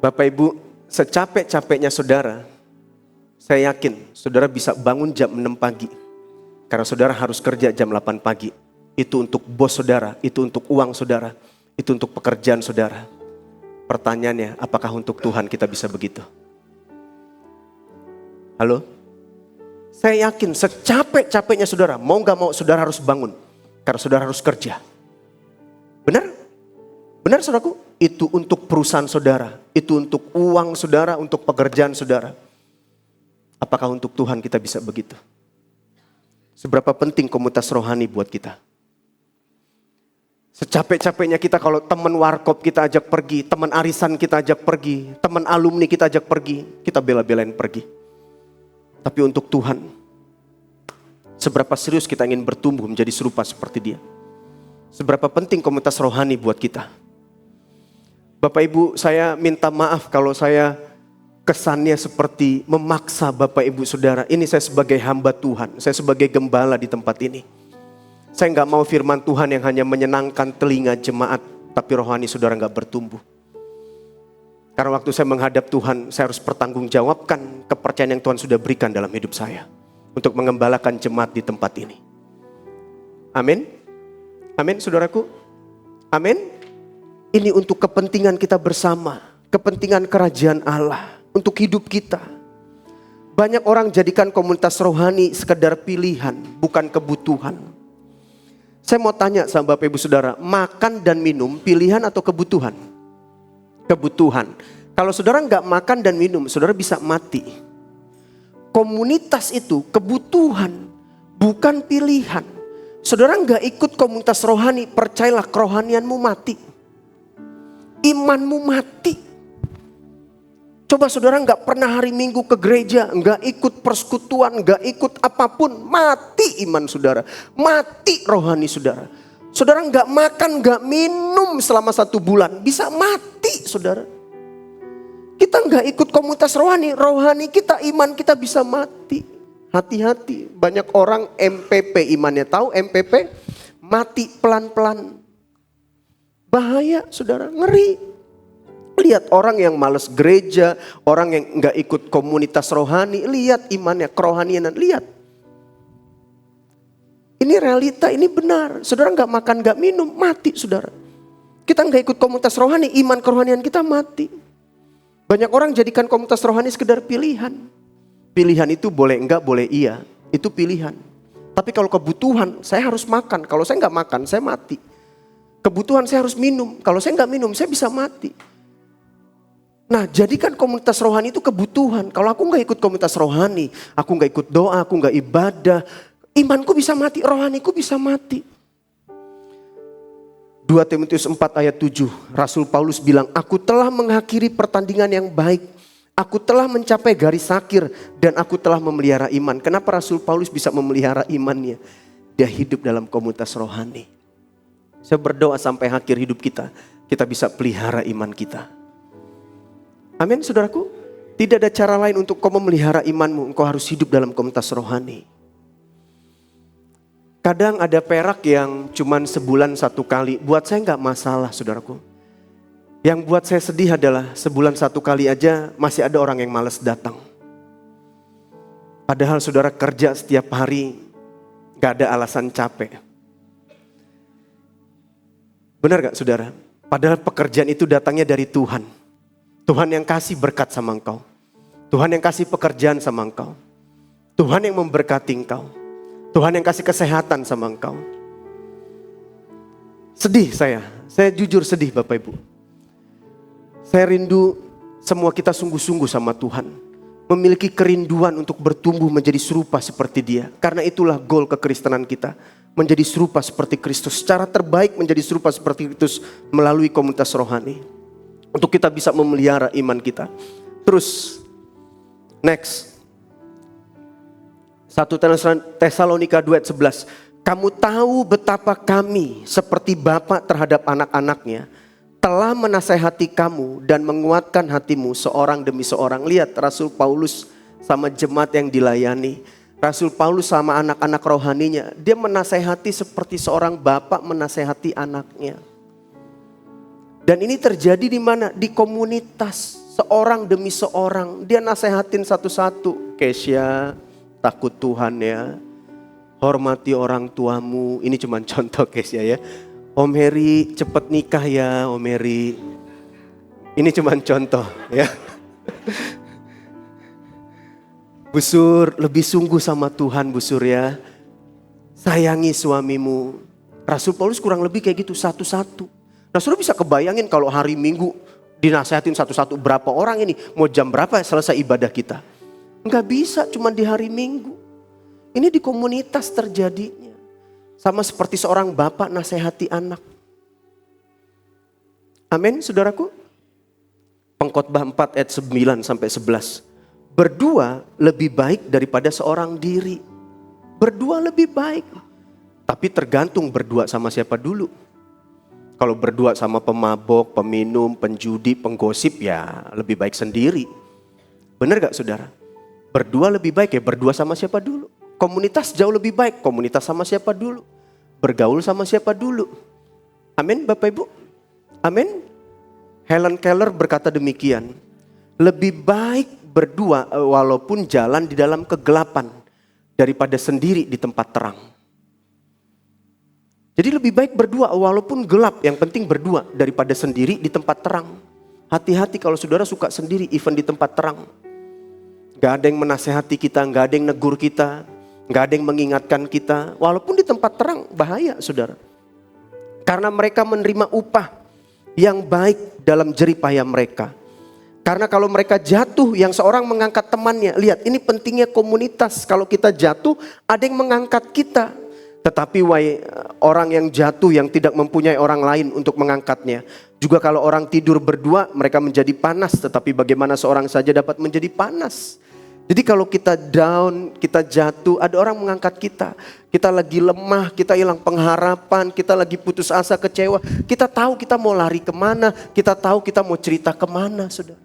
Bapak Ibu, secapek-capeknya saudara, saya yakin saudara bisa bangun jam 6 pagi. Karena saudara harus kerja jam 8 pagi. Itu untuk bos saudara, itu untuk uang saudara, itu untuk pekerjaan saudara. Pertanyaannya, apakah untuk Tuhan kita bisa begitu? Halo? Saya yakin secapek-capeknya saudara, mau gak mau saudara harus bangun. Karena saudara harus kerja. Benar? Benar saudaraku? Itu untuk perusahaan saudara, itu untuk uang saudara, untuk pekerjaan saudara. Apakah untuk Tuhan kita bisa begitu? Seberapa penting komunitas rohani buat kita? Secapek-capeknya kita kalau teman warkop kita ajak pergi, teman arisan kita ajak pergi, teman alumni kita ajak pergi, kita bela-belain pergi. Tapi untuk Tuhan, seberapa serius kita ingin bertumbuh menjadi serupa seperti Dia? Seberapa penting komunitas rohani buat kita? Bapak Ibu, saya minta maaf kalau saya kesannya seperti memaksa Bapak Ibu Saudara. Ini saya sebagai hamba Tuhan, saya sebagai gembala di tempat ini. Saya gak mau firman Tuhan yang hanya menyenangkan telinga jemaat, tapi rohani saudara gak bertumbuh. Karena waktu saya menghadap Tuhan, saya harus pertanggungjawabkan kepercayaan yang Tuhan sudah berikan dalam hidup saya. Untuk mengembalakan jemaat di tempat ini. Amin. Amin saudaraku. Amin. Ini untuk kepentingan kita bersama. Kepentingan kerajaan Allah. Untuk hidup kita. Banyak orang jadikan komunitas rohani sekedar pilihan. Bukan kebutuhan. Saya mau tanya sama Bapak Ibu Saudara. Makan dan minum pilihan atau kebutuhan? Kebutuhan. Kalau saudara nggak makan dan minum, saudara bisa mati. Komunitas itu kebutuhan. Bukan pilihan. Saudara nggak ikut komunitas rohani, percayalah kerohanianmu mati. Imanmu mati. Coba saudara nggak pernah hari Minggu ke gereja, nggak ikut persekutuan, nggak ikut apapun, mati iman saudara, mati rohani saudara. Saudara nggak makan, nggak minum selama 1 bulan, bisa mati saudara. Kita nggak ikut komunitas rohani, rohani kita, iman kita bisa mati. Hati-hati, banyak orang MPP imannya, tahu MPP? Mati pelan-pelan. Bahaya saudara, ngeri. Lihat orang yang malas gereja, orang yang gak ikut komunitas rohani, lihat imannya, kerohanianan, lihat. Ini realita, ini benar. Saudara gak makan, gak minum, mati saudara. Kita gak ikut komunitas rohani, iman kerohanian kita mati. Banyak orang jadikan komunitas rohani sekedar pilihan. Pilihan itu boleh enggak, boleh iya, itu pilihan. Tapi kalau kebutuhan, saya harus makan. Kalau saya gak makan, saya mati. Kebutuhan saya harus minum. Kalau saya gak minum, saya bisa mati. Nah, jadikan komunitas rohani itu kebutuhan. Kalau aku gak ikut komunitas rohani, aku gak ikut doa, aku gak ibadah, imanku bisa mati, rohaniku bisa mati. 2 Timotius 4 ayat 7, Rasul Paulus bilang, aku telah mengakhiri pertandingan yang baik. Aku telah mencapai garis akhir dan aku telah memelihara iman. Kenapa Rasul Paulus bisa memelihara imannya? Dia hidup dalam komunitas rohani. Saya berdoa sampai akhir hidup kita bisa pelihara iman kita. Amin saudaraku. Tidak ada cara lain untuk kau memelihara imanmu. Engkau harus hidup dalam komunitas rohani. Kadang ada perak yang cuman sebulan 1 kali. Buat saya gak masalah saudaraku. Yang buat saya sedih adalah sebulan 1 kali aja masih ada orang yang malas datang. Padahal saudara kerja setiap hari gak ada alasan capek. Benar gak saudara? Padahal pekerjaan itu datangnya dari Tuhan. Tuhan yang kasih berkat sama engkau. Tuhan yang kasih pekerjaan sama engkau. Tuhan yang memberkati engkau. Tuhan yang kasih kesehatan sama engkau. Sedih saya jujur sedih Bapak Ibu. Saya rindu semua kita sungguh-sungguh sama Tuhan. Memiliki kerinduan untuk bertumbuh menjadi serupa seperti Dia. Karena itulah goal kekristenan kita. Menjadi serupa seperti Kristus. Cara terbaik menjadi serupa seperti Kristus melalui komunitas rohani. Untuk kita bisa memelihara iman kita. Terus, next. 1 Tesalonika 2 ayat 11. Kamu tahu betapa kami seperti Bapa terhadap anak-anaknya telah menasehati kamu dan menguatkan hatimu seorang demi seorang. Lihat Rasul Paulus sama jemaat yang dilayani. Rasul Paulus sama anak-anak rohaninya. Dia menasehati seperti seorang bapak menasehati anaknya. Dan ini terjadi di mana? Di komunitas. Seorang demi seorang. Dia nasehatin satu-satu. Kesya, takut Tuhan ya. Hormati orang tuamu. Ini cuma contoh Kesya ya. Om Heri cepet nikah ya Om Heri. Ini cuma contoh ya. Bu Sur, lebih sungguh sama Tuhan Bu Sur ya. Sayangi suamimu. Rasul Paulus kurang lebih kayak gitu satu-satu. Nah Saudara bisa kebayangin kalau hari Minggu dinasehatin satu-satu berapa orang ini. Mau jam berapa selesai ibadah kita. Enggak bisa cuma di hari Minggu. Ini di komunitas terjadinya. Sama seperti seorang bapak nasihati anak. Amin saudaraku. Pengkhotbah 4 ayat 9 sampai 11. Berdua lebih baik daripada seorang diri. Berdua lebih baik. Tapi tergantung berdua sama siapa dulu. Kalau berdua sama pemabok, peminum, penjudi, penggosip ya lebih baik sendiri. Benar gak saudara? Berdua lebih baik ya berdua sama siapa dulu. Komunitas jauh lebih baik, komunitas sama siapa dulu. Bergaul sama siapa dulu. Amin Bapak Ibu. Amin. Helen Keller berkata demikian. Lebih baik berdua walaupun jalan di dalam kegelapan. Daripada sendiri di tempat terang. Jadi lebih baik berdua walaupun gelap. Yang penting berdua daripada sendiri di tempat terang. Hati-hati kalau saudara suka sendiri even di tempat terang. Gak ada yang menasehati kita, gak ada yang negur kita. Gak ada yang mengingatkan kita. Walaupun di tempat terang bahaya saudara. Karena mereka menerima upah yang baik dalam jeripaya mereka. Karena kalau mereka jatuh yang seorang mengangkat temannya. Lihat ini pentingnya komunitas. Kalau kita jatuh ada yang mengangkat kita. Tetapi orang yang jatuh yang tidak mempunyai orang lain untuk mengangkatnya. Juga kalau orang tidur berdua mereka menjadi panas. Tetapi bagaimana seorang saja dapat menjadi panas. Jadi kalau kita down, kita jatuh, ada orang mengangkat kita. Kita lagi lemah, kita hilang pengharapan, kita lagi putus asa, kecewa. Kita tahu kita mau lari kemana, kita tahu kita mau cerita kemana, saudara.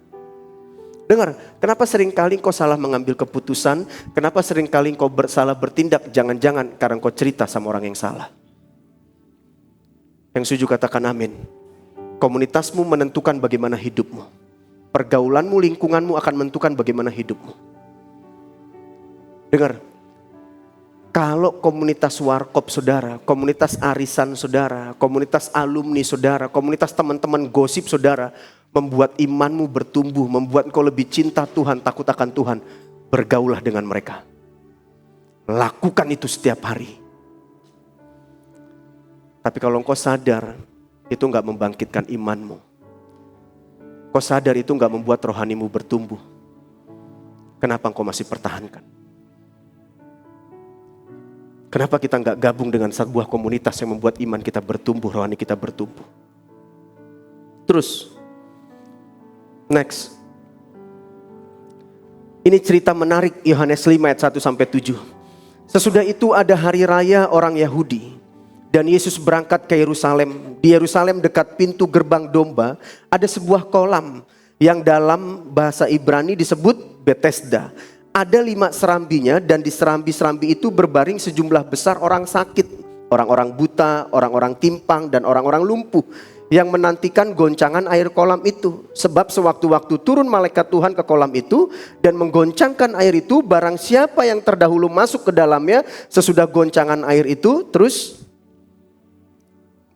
Dengar, kenapa seringkali kau salah mengambil keputusan, kenapa seringkali kau salah bertindak, jangan-jangan karena kau cerita sama orang yang salah. Yang setuju katakan amin. Komunitasmu menentukan bagaimana hidupmu. Pergaulanmu, lingkunganmu akan menentukan bagaimana hidupmu. Dengar, kalau komunitas warkop saudara, komunitas arisan saudara, komunitas alumni saudara, komunitas teman-teman gosip saudara, membuat imanmu bertumbuh, membuat engkau lebih cinta Tuhan, takut akan Tuhan, bergaulah dengan mereka. Lakukan itu setiap hari. Tapi kalau engkau sadar, itu gak membangkitkan imanmu. Kau sadar itu gak membuat rohanimu bertumbuh. Kenapa engkau masih pertahankan? Kenapa kita nggak gabung dengan sebuah komunitas yang membuat iman kita bertumbuh, rohani kita bertumbuh? Terus, next. Ini cerita menarik Yohanes 5 ayat 1 sampai 7. Sesudah itu ada hari raya orang Yahudi dan Yesus berangkat ke Yerusalem. Di Yerusalem dekat pintu gerbang domba ada sebuah kolam yang dalam bahasa Ibrani disebut Bethesda. Ada 5 serambinya dan di serambi-serambi itu berbaring sejumlah besar orang sakit. Orang-orang buta, orang-orang timpang dan orang-orang lumpuh. Yang menantikan goncangan air kolam itu. Sebab sewaktu-waktu turun malaikat Tuhan ke kolam itu. Dan menggoncangkan air itu, barang siapa yang terdahulu masuk ke dalamnya. Sesudah goncangan air itu, terus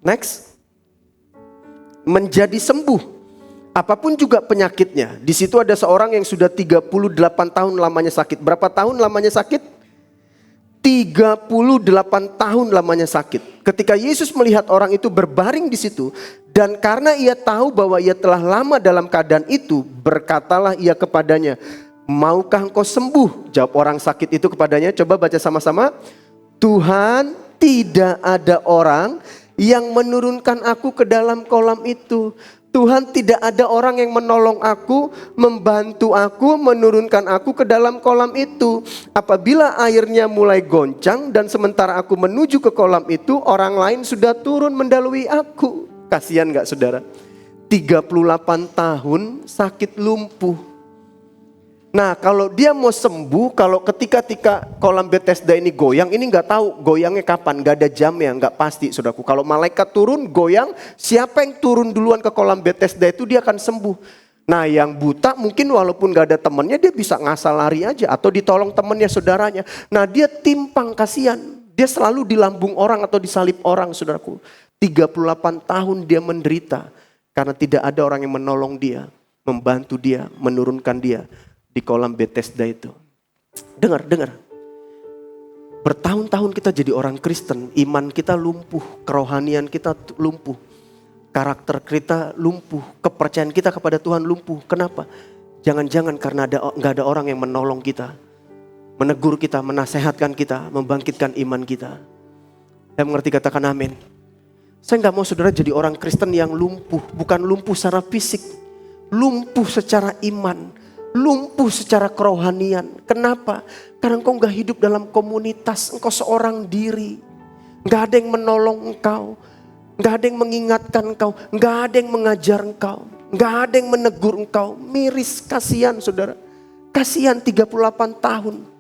next. Menjadi sembuh. Apapun juga penyakitnya. Di situ ada seorang yang sudah 38 tahun lamanya sakit. Berapa tahun lamanya sakit? 38 tahun lamanya sakit. Ketika Yesus melihat orang itu berbaring di situ, dan karena ia tahu bahwa ia telah lama dalam keadaan itu, berkatalah ia kepadanya, maukah engkau sembuh? Jawab orang sakit itu kepadanya, coba baca sama-sama. Tuhan, tidak ada orang yang menurunkan aku ke dalam kolam itu. Tuhan, tidak ada orang yang menolong aku, membantu aku, menurunkan aku ke dalam kolam itu. Apabila airnya mulai goncang dan sementara aku menuju ke kolam itu, orang lain sudah turun mendahului aku. Kasihan gak saudara? 38 tahun sakit lumpuh. Nah kalau dia mau sembuh, kalau ketika kolam Bethesda ini goyang, ini nggak tahu goyangnya kapan, nggak ada jamnya, nggak pasti saudaraku. Kalau malaikat turun goyang, siapa yang turun duluan ke kolam Bethesda itu dia akan sembuh. Nah yang buta mungkin walaupun nggak ada temannya dia bisa ngasal lari aja atau ditolong temannya saudaranya. Nah dia timpang, kasihan, dia selalu di lambung orang atau disalib orang saudaraku. 38 tahun dia menderita karena tidak ada orang yang menolong dia, membantu dia, menurunkan dia di kolam Bethesda itu. Dengar. Bertahun-tahun kita jadi orang Kristen, iman kita lumpuh, kerohanian kita lumpuh, karakter kita lumpuh, kepercayaan kita kepada Tuhan lumpuh. Kenapa? Jangan-jangan karena nggak ada orang yang menolong kita, menegur kita, menasehatkan kita, membangkitkan iman kita. Saya mengerti, katakan amin. Saya nggak mau saudara jadi orang Kristen yang lumpuh, bukan lumpuh secara fisik, lumpuh secara iman, lumpuh secara kerohanian. Kenapa? Karena engkau gak hidup dalam komunitas, engkau seorang diri. Gak ada yang menolong engkau, gak ada yang mengingatkan engkau, gak ada yang mengajar engkau, gak ada yang menegur engkau. Miris, kasihan saudara. Kasihan 38 tahun.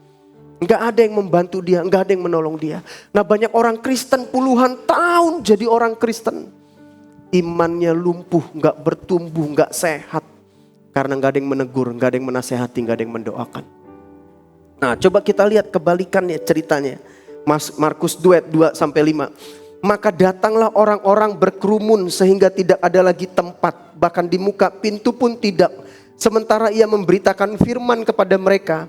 Gak ada yang membantu dia, gak ada yang menolong dia. Nah banyak orang Kristen puluhan tahun jadi orang Kristen. Imannya lumpuh, gak bertumbuh, gak sehat. Karena gak ada yang menegur, gak ada yang menasehati, gak ada yang mendoakan. Nah coba kita lihat kebalikannya ceritanya. Markus 2:2-5. Maka datanglah orang-orang berkerumun sehingga tidak ada lagi tempat. Bahkan di muka pintu pun tidak. Sementara ia memberitakan firman kepada mereka.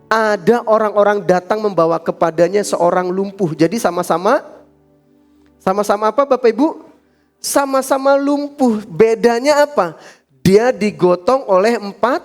Ada orang-orang datang membawa kepadanya seorang lumpuh. Jadi sama-sama apa Bapak Ibu? Sama-sama lumpuh. Bedanya apa? Dia digotong oleh 4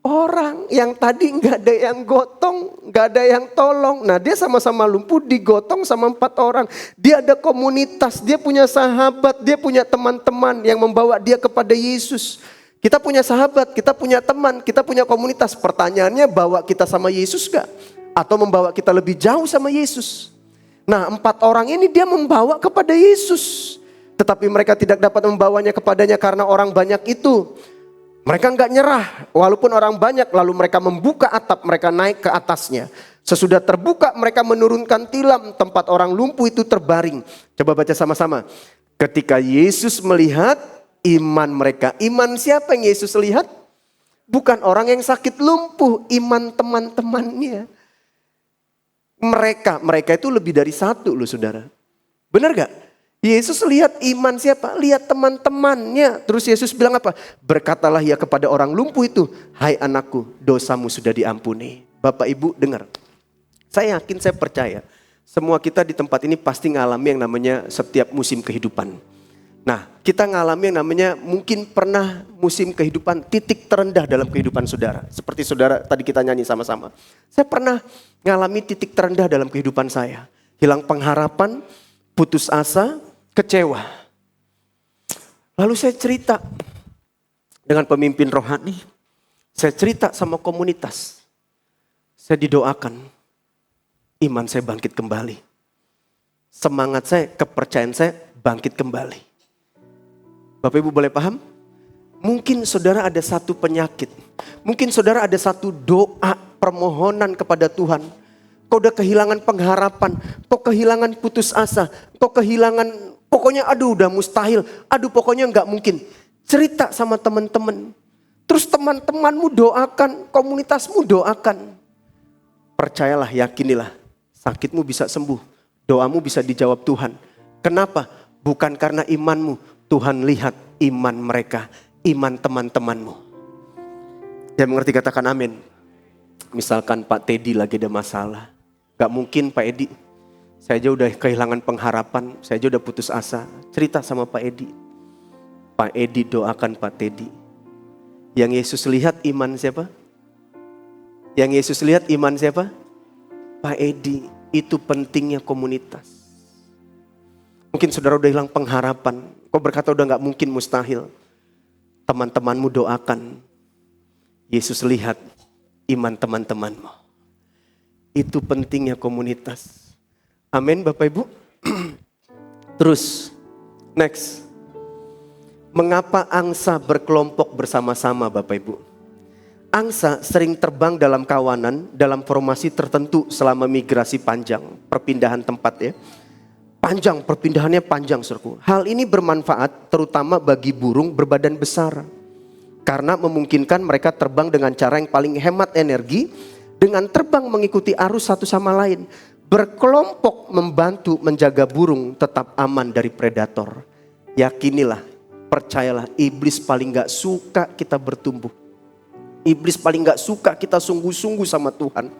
orang. Yang tadi gak ada yang gotong, gak ada yang tolong. Nah dia sama-sama lumpuh digotong sama 4 orang. Dia ada komunitas, dia punya sahabat, dia punya teman-teman yang membawa dia kepada Yesus. Kita punya sahabat, kita punya teman, kita punya komunitas. Pertanyaannya, bawa kita sama Yesus gak? Atau membawa kita lebih jauh sama Yesus? Nah 4 orang ini dia membawa kepada Yesus. Tetapi mereka tidak dapat membawanya kepadanya karena orang banyak itu. Mereka enggak nyerah walaupun orang banyak, lalu mereka membuka atap, mereka naik ke atasnya. Sesudah terbuka mereka menurunkan tilam, tempat orang lumpuh itu terbaring. Coba baca sama-sama. Ketika Yesus melihat iman mereka. Iman siapa yang Yesus lihat? Bukan orang yang sakit lumpuh, iman teman-temannya. Mereka itu lebih dari 1 loh saudara. Benar gak? Yesus lihat iman siapa? Lihat teman-temannya. Terus Yesus bilang apa? Berkatalah ia kepada orang lumpuh itu, hai anakku, dosamu sudah diampuni. Bapak Ibu dengar. Saya yakin, saya percaya. Semua kita di tempat ini pasti ngalami yang namanya setiap musim kehidupan. Nah kita ngalami yang namanya mungkin pernah musim kehidupan titik terendah dalam kehidupan saudara. Seperti saudara tadi kita nyanyi sama-sama. Saya pernah ngalami titik terendah dalam kehidupan saya. Hilang pengharapan, putus asa, kecewa. Lalu saya cerita dengan pemimpin rohani. Saya cerita sama komunitas. Saya didoakan. Iman saya bangkit kembali. Semangat saya, kepercayaan saya bangkit kembali. Bapak Ibu boleh paham? Mungkin saudara ada satu penyakit. Mungkin saudara ada satu doa permohonan kepada Tuhan. Kau udah kehilangan pengharapan. Kau kehilangan putus asa. Kau kehilangan, pokoknya aduh udah mustahil. Aduh pokoknya gak mungkin. Cerita sama teman-teman. Terus teman-temanmu doakan. Komunitasmu doakan. Percayalah, yakinilah. Sakitmu bisa sembuh. Doamu bisa dijawab Tuhan. Kenapa? Bukan karena imanmu. Tuhan lihat iman mereka. iman teman-temanmu. Yang mengerti katakan amin. Misalkan Pak Teddy lagi ada masalah. Gak mungkin Pak Edi, saya aja udah kehilangan pengharapan, saya aja udah putus asa. Cerita sama Pak Edi. Pak Edi doakan Pak Teddy. Yang Yesus lihat iman siapa? Yang Yesus lihat iman siapa? Pak Edi. Itu pentingnya komunitas. Mungkin saudara udah hilang pengharapan. Kau berkata udah gak mungkin, mustahil. Teman-temanmu doakan. Yesus lihat iman teman-temanmu. Itu pentingnya komunitas. Amin Bapak Ibu. Terus, next. Mengapa angsa berkelompok bersama-sama Bapak Ibu? Angsa sering terbang dalam kawanan, dalam formasi tertentu selama migrasi panjang, perpindahan tempat ya. Panjang, perpindahannya panjang saudaraku. Hal ini bermanfaat terutama bagi burung berbadan besar. Karena memungkinkan mereka terbang dengan cara yang paling hemat energi, dengan terbang mengikuti arus satu sama lain. Berkelompok membantu menjaga burung tetap aman dari predator. Yakinilah, percayalah, iblis paling gak suka kita bertumbuh. Iblis paling gak suka kita sungguh-sungguh sama Tuhan.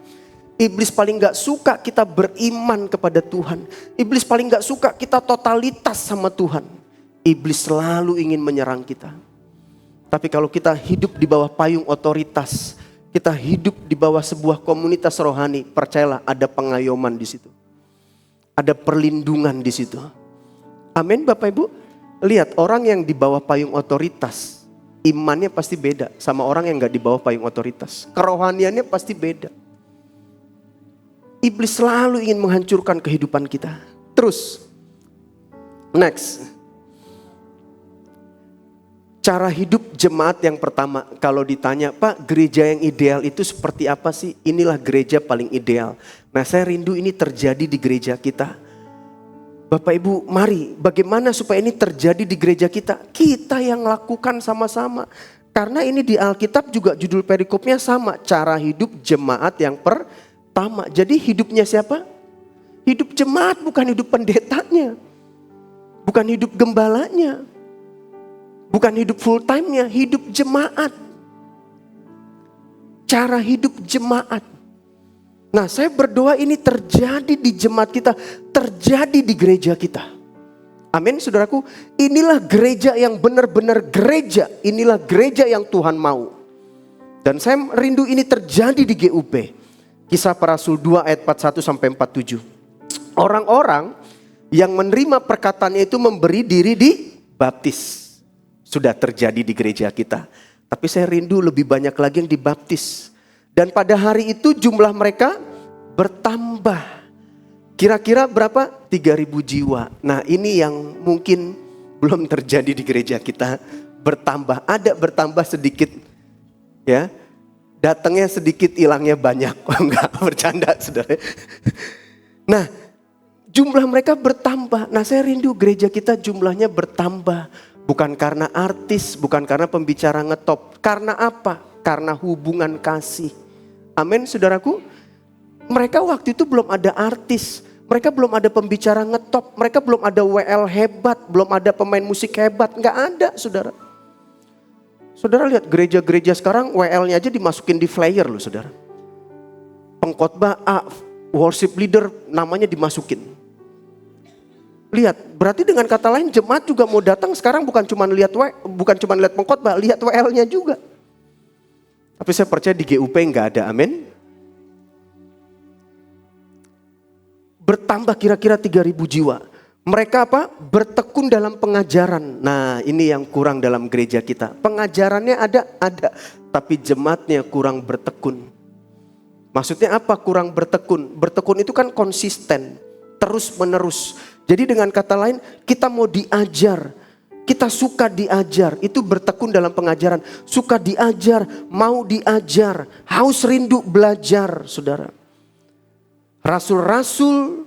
Iblis paling gak suka kita beriman kepada Tuhan. Iblis paling gak suka kita totalitas sama Tuhan. Iblis selalu ingin menyerang kita. Tapi kalau kita hidup di bawah payung otoritas, kita hidup di bawah sebuah komunitas rohani, percayalah ada pengayoman di situ. Ada perlindungan di situ. Amin Bapak Ibu. Lihat orang yang di bawah payung otoritas, imannya pasti beda sama orang yang gak di bawah payung otoritas. Kerohaniannya pasti beda. Iblis selalu ingin menghancurkan kehidupan kita. Terus, next. Cara hidup jemaat yang pertama. Kalau ditanya, Pak gereja yang ideal itu seperti apa sih? Inilah gereja paling ideal. Nah saya rindu ini terjadi di gereja kita. Bapak Ibu, mari bagaimana supaya ini terjadi di gereja kita? Kita yang lakukan sama-sama. Karena ini di Alkitab juga judul perikopnya sama. Cara hidup jemaat yang pertama. Jadi hidupnya siapa? Hidup jemaat, bukan hidup pendetanya. Bukan hidup gembalanya. Bukan hidup full time-nya, hidup jemaat. Cara hidup jemaat. Nah saya berdoa ini terjadi di jemaat kita, terjadi di gereja kita. Amin saudaraku, inilah gereja yang benar-benar gereja, inilah gereja yang Tuhan mau. Dan saya rindu ini terjadi di GUP. Kisah Para Rasul 2 ayat 41 sampai 47. Orang-orang yang menerima perkataannya itu memberi diri dibaptis. Sudah terjadi di gereja kita. Tapi saya rindu lebih banyak lagi yang dibaptis. Dan pada hari itu jumlah mereka bertambah. Kira-kira berapa? 3.000 jiwa. Nah ini yang mungkin belum terjadi di gereja kita. Bertambah, ada bertambah sedikit. Ya, datangnya sedikit, hilangnya banyak. Enggak, bercanda saudara. Nah jumlah mereka bertambah. Nah saya rindu gereja kita jumlahnya bertambah. Bukan karena artis, bukan karena pembicara ngetop. Karena apa? Karena hubungan kasih. Amin saudaraku. Mereka waktu itu belum ada artis. Mereka belum ada pembicara ngetop. Mereka belum ada WL hebat. Belum ada pemain musik hebat. Nggak ada saudara. Saudara lihat gereja-gereja sekarang WL-nya aja dimasukin di flyer loh saudara. Pengkhotbah worship leader namanya dimasukin. Lihat, berarti dengan kata lain jemaat juga mau datang sekarang bukan cuma lihat pengkhotbah, lihat WL-nya juga. Tapi saya percaya di GUP enggak ada, amin. Bertambah kira-kira 3.000 jiwa. Mereka apa? Bertekun dalam pengajaran. Nah ini yang kurang dalam gereja kita. Pengajarannya ada. Tapi jemaatnya kurang bertekun. Maksudnya apa kurang bertekun? Bertekun itu kan konsisten, terus menerus. Jadi dengan kata lain kita mau diajar. Kita suka diajar, itu bertekun dalam pengajaran. Suka diajar, mau diajar, haus rindu belajar, saudara. Rasul-rasul,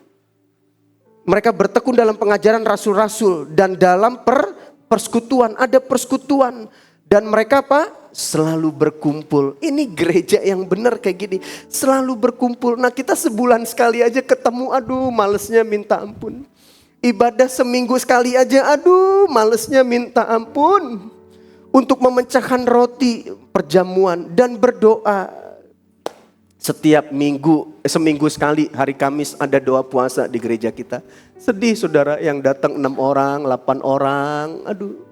mereka bertekun dalam pengajaran rasul-rasul. Dan dalam persekutuan, ada persekutuan. Dan mereka apa? Selalu berkumpul. Ini gereja yang benar kayak gini. Selalu berkumpul. Nah kita sebulan sekali aja ketemu, aduh malesnya minta ampun. Ibadah seminggu sekali aja, aduh malesnya minta ampun. untuk memecahkan roti perjamuan dan berdoa. Setiap seminggu sekali hari Kamis ada doa puasa di gereja kita. Sedih saudara, yang datang 6 orang, 8 orang. Aduh.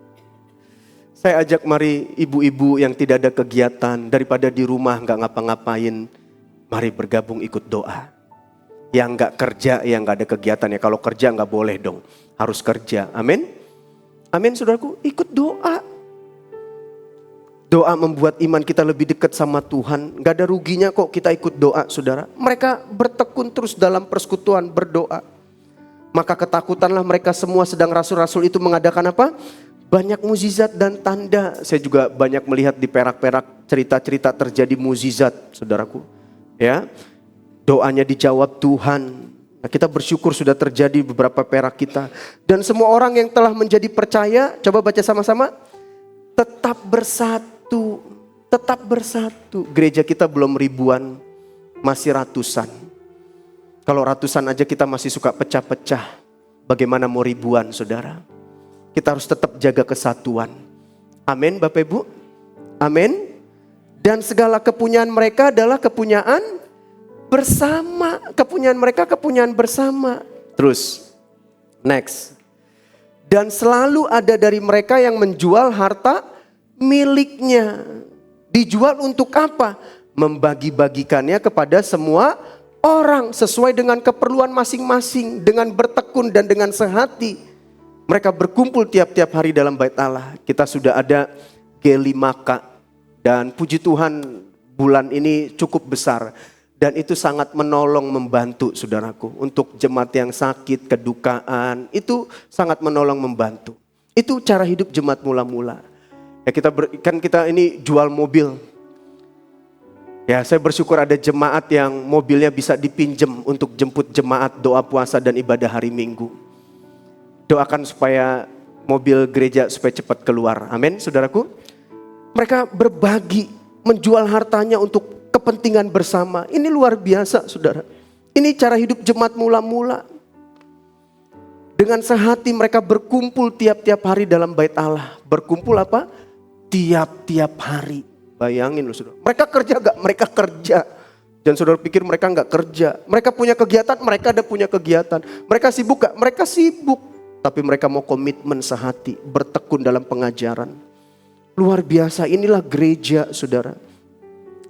Saya ajak mari ibu-ibu yang tidak ada kegiatan, daripada di rumah gak ngapa-ngapain, mari bergabung ikut doa. Yang gak kerja, yang gak ada kegiatan ya. Kalau kerja gak boleh dong, harus kerja. Amin. Amin saudaraku, ikut doa. Doa membuat iman kita lebih dekat sama Tuhan. Gak ada ruginya kok kita ikut doa saudara. Mereka bertekun terus dalam persekutuan berdoa. Maka ketakutanlah mereka semua, sedang rasul-rasul itu mengadakan apa? Banyak mukjizat dan tanda. Saya juga banyak melihat di Perak-Perak cerita-cerita terjadi mukjizat saudaraku. Ya, doanya dijawab Tuhan. Nah, kita bersyukur sudah terjadi beberapa Perak kita. Dan semua orang yang telah menjadi percaya, coba baca sama-sama. Tetap bersatu. Tetap bersatu. Gereja kita belum ribuan, masih ratusan. Kalau ratusan aja kita masih suka pecah-pecah. Bagaimana mau ribuan saudara? Kita harus tetap jaga kesatuan. Amin Bapak Ibu. Amin. Dan segala kepunyaan mereka adalah kepunyaan bersama. Kepunyaan mereka kepunyaan bersama. Terus. Next. Dan selalu ada dari mereka yang menjual harta miliknya. Dijual untuk apa? Membagi-bagikannya kepada semua orang sesuai dengan keperluan masing-masing, dengan bertekun dan dengan sehati. Mereka berkumpul tiap-tiap hari dalam bait Allah. Kita sudah ada G5K dan puji Tuhan bulan ini cukup besar dan itu sangat menolong membantu saudaraku untuk jemaat yang sakit, kedukaan, itu sangat menolong membantu. Itu cara hidup jemaat mula-mula. Ya kita ini jual mobil. Ya, saya bersyukur ada jemaat yang mobilnya bisa dipinjem untuk jemput jemaat doa puasa dan ibadah hari Minggu. Doakan supaya mobil gereja supaya cepat keluar. Amin, saudaraku. Mereka berbagi, menjual hartanya untuk kepentingan bersama. Ini luar biasa, saudara. Ini cara hidup jemaat mula-mula. Dengan sehati mereka berkumpul tiap-tiap hari dalam bait Allah. Berkumpul apa? Tiap-tiap hari. Bayangin loh saudara. Mereka kerja gak? Mereka kerja. Dan saudara pikir mereka gak kerja. Mereka punya kegiatan, mereka ada punya kegiatan. Mereka sibuk gak? Mereka sibuk. Tapi mereka mau komitmen sehati. Bertekun dalam pengajaran. Luar biasa, inilah gereja saudara.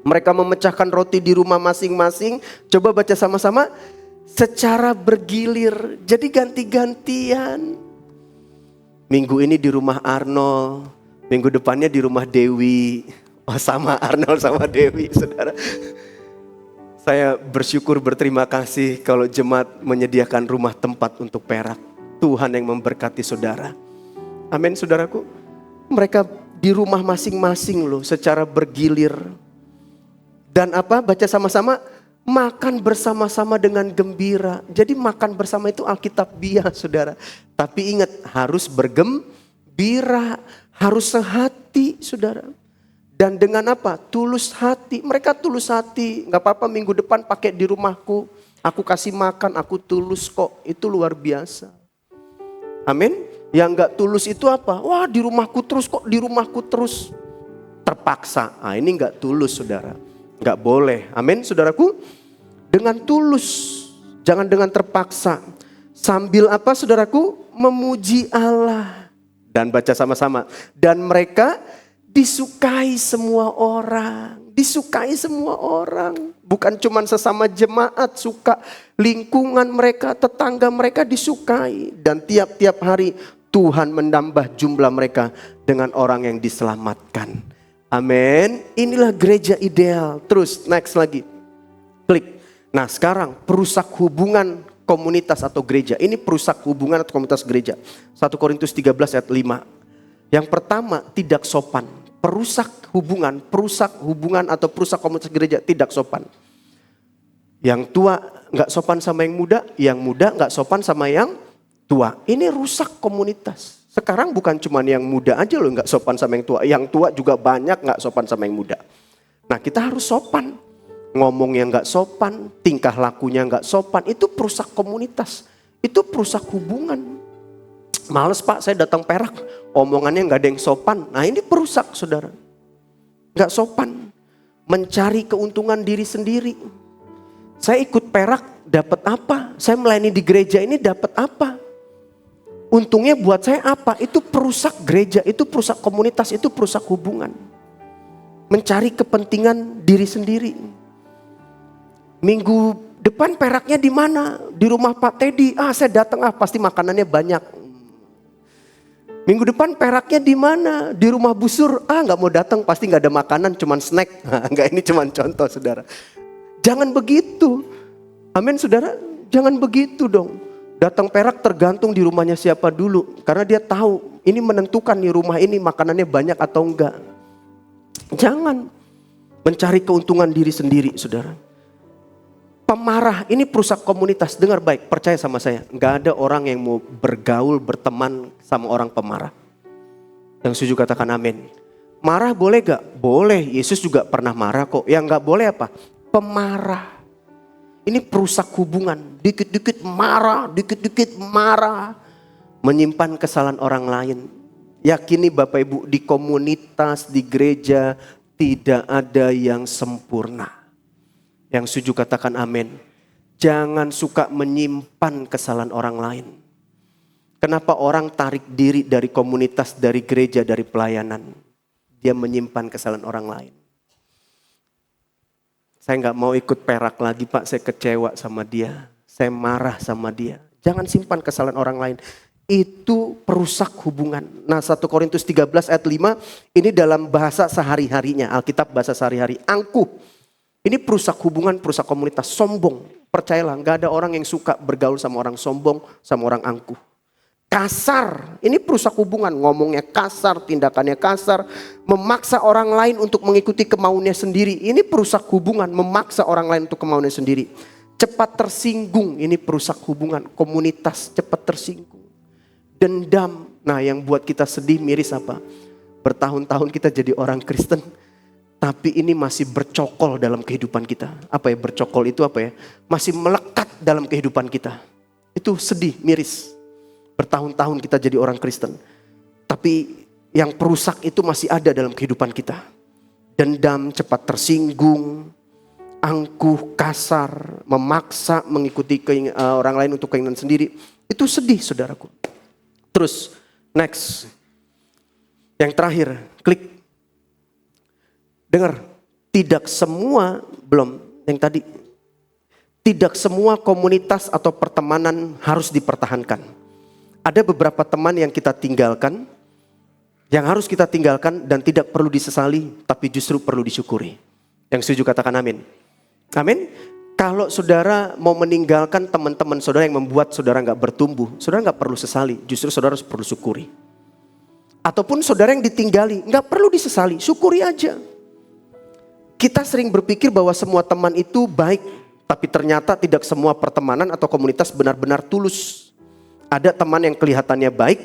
Mereka memecahkan roti di rumah masing-masing. Coba baca sama-sama. Secara bergilir. Jadi ganti-gantian. Minggu ini di rumah Arnold. Minggu depannya di rumah Dewi. Oh sama Arnold sama Dewi saudara. Saya bersyukur berterima kasih kalau jemaat menyediakan rumah tempat untuk Perak. Tuhan yang memberkati saudara. Amin saudaraku. Mereka di rumah masing-masing loh secara bergilir. Dan apa? Baca sama-sama. Makan bersama-sama dengan gembira. Jadi makan bersama itu Alkitabiah saudara. Tapi ingat harus bergembira. Harus sehati saudara. Dan dengan apa? Tulus hati. Mereka tulus hati. Gak apa-apa minggu depan pakai di rumahku. Aku kasih makan, aku tulus kok. Itu luar biasa. Amin. Yang gak tulus itu apa? Wah di rumahku terus kok, di rumahku terus. Terpaksa. Nah ini gak tulus saudara. Gak boleh. Amin saudaraku. Dengan tulus. Jangan dengan terpaksa. Sambil apa saudaraku? Memuji Allah. Dan baca sama-sama. Dan mereka disukai semua orang. Disukai semua orang. Bukan cuma sesama jemaat suka. Lingkungan mereka, tetangga mereka disukai. Dan tiap-tiap hari Tuhan menambah jumlah mereka dengan orang yang diselamatkan. Amin. Inilah gereja ideal. Terus next lagi. Klik. Nah sekarang perusak hubungan komunitas atau gereja. Ini perusak hubungan atau komunitas gereja. 1 Korintus 13 ayat 5. Yang pertama tidak sopan. Perusak hubungan atau perusak komunitas gereja tidak sopan. Yang tua gak sopan sama yang muda gak sopan sama yang tua. Ini rusak komunitas. Sekarang bukan cuma yang muda aja loh gak sopan sama yang tua juga banyak gak sopan sama yang muda. Nah kita harus sopan. Ngomong yang gak sopan, tingkah lakunya gak sopan, itu perusak komunitas. Itu perusak hubungan. Males Pak, saya datang Perak, omongannya nggak ada yang sopan. Nah ini perusak saudara. Nggak sopan, mencari keuntungan diri sendiri. Saya ikut Perak dapat apa? Saya melayani di gereja ini dapat apa? Untungnya buat saya apa? Itu perusak gereja, itu perusak komunitas, itu perusak hubungan. Mencari kepentingan diri sendiri. Minggu depan Peraknya di mana? Di rumah Pak Teddy. Saya datang pasti makanannya banyak. Minggu depan Peraknya di mana? Di rumah Busur. Nggak mau datang, pasti nggak ada makanan, cuman snack. Nggak, ini cuman contoh saudara. Jangan begitu. Amin saudara, jangan begitu dong. Datang Perak tergantung di rumahnya siapa dulu. Karena dia tahu ini menentukan nih rumah ini makanannya banyak atau enggak. Jangan mencari keuntungan diri sendiri saudara. Pemarah ini perusak komunitas. Dengar baik, percaya sama saya. Gak ada orang yang mau bergaul, berteman sama orang pemarah. Yang setuju katakan amin. Marah boleh gak? Boleh, Yesus juga pernah marah kok. Yang gak boleh apa? Pemarah. Ini perusak hubungan. Dikit-dikit marah. Menyimpan kesalahan orang lain. Yakini Bapak Ibu, di komunitas, di gereja tidak ada yang sempurna. Yang setuju katakan amin. Jangan suka menyimpan kesalahan orang lain. Kenapa orang tarik diri dari komunitas, dari gereja, dari pelayanan? Dia menyimpan kesalahan orang lain. Saya nggak mau ikut Perak lagi Pak, saya kecewa sama dia. Saya marah sama dia. Jangan simpan kesalahan orang lain. Itu perusak hubungan. Nah 1 Korintus 13 ayat 5 ini dalam bahasa sehari-harinya. Alkitab bahasa sehari-hari. Angkuh. Ini perusak hubungan, perusak komunitas. Sombong. Percayalah gak ada orang yang suka bergaul sama orang sombong, sama orang angkuh. Kasar. Ini perusak hubungan. Ngomongnya kasar, tindakannya kasar. Memaksa orang lain untuk mengikuti kemauannya sendiri. Ini perusak hubungan. Memaksa orang lain untuk kemauannya sendiri. Cepat tersinggung. Ini perusak hubungan. Komunitas cepat tersinggung. Dendam. Nah yang buat kita sedih miris apa? Bertahun-tahun kita jadi orang Kristen. Tapi ini masih bercokol dalam kehidupan kita. Apa ya bercokol itu apa ya? Masih melekat dalam kehidupan kita. Itu sedih, miris. Bertahun-tahun kita jadi orang Kristen. Tapi yang perusak itu masih ada dalam kehidupan kita. Dendam, cepat tersinggung, angkuh, kasar, memaksa mengikuti orang lain untuk keinginan sendiri. Itu sedih saudaraku. Terus, next. Yang terakhir, klik. Dengar, tidak semua, yang tadi. Tidak semua komunitas atau pertemanan harus dipertahankan. Ada beberapa teman yang kita tinggalkan, yang harus kita tinggalkan dan tidak perlu disesali, tapi justru perlu disyukuri. Yang setuju katakan amin. Amin. Kalau saudara mau meninggalkan teman-teman saudara yang membuat saudara gak bertumbuh, saudara gak perlu sesali, justru saudara harus perlu syukuri. Ataupun saudara yang ditinggali, gak perlu disesali, syukuri aja. Kita sering berpikir bahwa semua teman itu baik, tapi ternyata tidak semua pertemanan atau komunitas benar-benar tulus. Ada teman yang kelihatannya baik,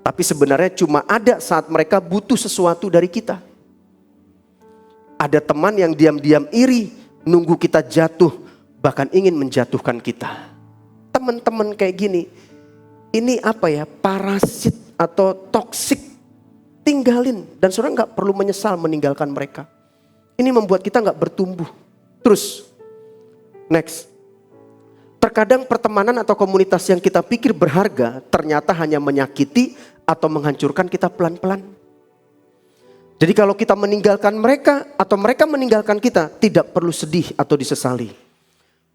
tapi sebenarnya cuma ada saat mereka butuh sesuatu dari kita. Ada teman yang diam-diam iri, nunggu kita jatuh, bahkan ingin menjatuhkan kita. Teman-teman kayak gini, ini apa ya, parasit atau toksik, tinggalin. Dan saudara gak perlu menyesal meninggalkan mereka. Ini membuat kita gak bertumbuh. Terus, next. Terkadang pertemanan atau komunitas yang kita pikir berharga ternyata hanya menyakiti atau menghancurkan kita pelan-pelan. Jadi kalau kita meninggalkan mereka atau mereka meninggalkan kita, tidak perlu sedih atau disesali.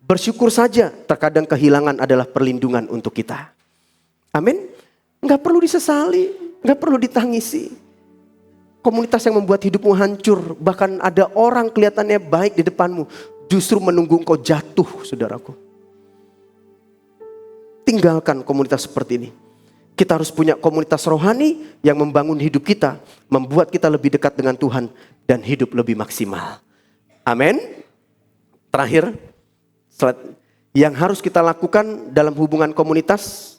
Bersyukur saja, terkadang kehilangan adalah perlindungan untuk kita. Amin. Gak perlu disesali, gak perlu ditangisi. Komunitas yang membuat hidupmu hancur, bahkan ada orang kelihatannya baik di depanmu, justru menunggu engkau jatuh, saudaraku. Tinggalkan komunitas seperti ini. Kita harus punya komunitas rohani yang membangun hidup kita, membuat kita lebih dekat dengan Tuhan dan hidup lebih maksimal. Amin. Terakhir, yang harus kita lakukan dalam hubungan komunitas,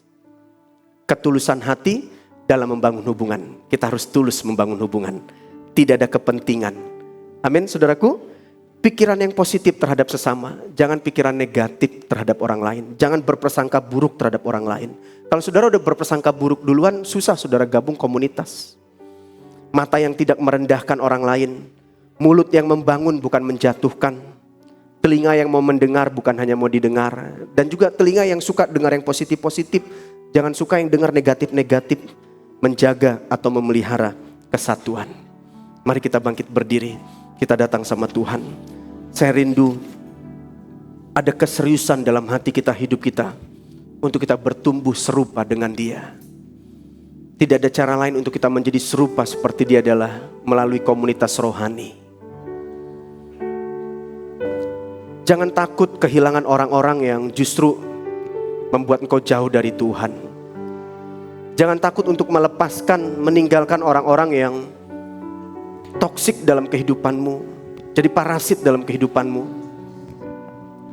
ketulusan hati dalam membangun hubungan. Kita harus tulus membangun hubungan. Tidak ada kepentingan. Amin saudaraku. Pikiran yang positif terhadap sesama. Jangan pikiran negatif terhadap orang lain. Jangan berprasangka buruk terhadap orang lain. Kalau saudara udah berprasangka buruk duluan, susah saudara gabung komunitas. Mata yang tidak merendahkan orang lain. Mulut yang membangun bukan menjatuhkan. Telinga yang mau mendengar bukan hanya mau didengar. Dan juga telinga yang suka dengar yang positif-positif. Jangan suka yang dengar negatif-negatif. Menjaga atau memelihara kesatuan. Mari kita bangkit berdiri. Kita datang sama Tuhan. Saya rindu ada keseriusan dalam hati kita, hidup kita. Untuk kita bertumbuh serupa dengan Dia. Tidak ada cara lain untuk kita menjadi serupa seperti Dia adalah melalui komunitas rohani. Jangan takut kehilangan orang-orang yang justru membuat engkau jauh dari Tuhan. Jangan takut untuk melepaskan, meninggalkan orang-orang yang toksik dalam kehidupanmu, jadi parasit dalam kehidupanmu,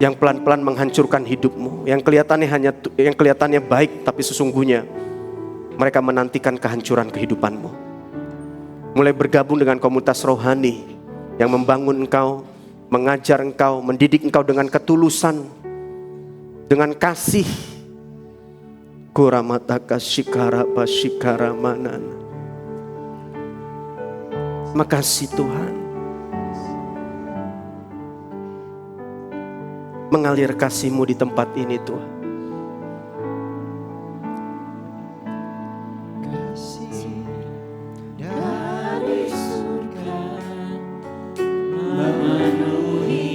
yang pelan-pelan menghancurkan hidupmu, yang kelihatannya baik, tapi sesungguhnya mereka menantikan kehancuran kehidupanmu. Mulai bergabung dengan komunitas rohani yang membangun engkau, mengajar engkau, mendidik engkau dengan ketulusan, dengan kasih. Kuramataka shikara bashikara manana. Makasih Tuhan. Mengalir kasih-Mu di tempat ini Tuhan. Kasih dari surga memenuhi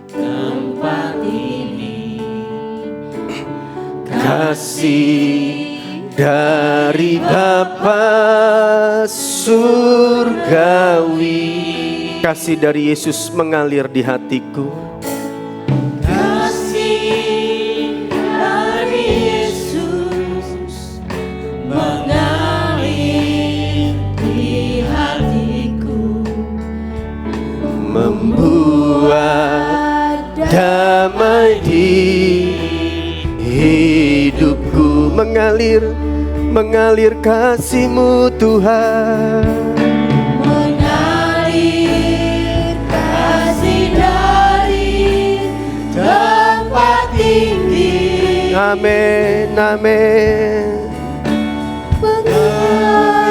tempat ini. Kasih dari Bapa surgawi. Kasih dari Yesus mengalir di hatiku. Kasih dari Yesus mengalir di hatiku, membuat damai di hidupku. Mengalir kasih-Mu Tuhan. mengalir kasih dari tempat tinggi. Amin, amin. Mengalir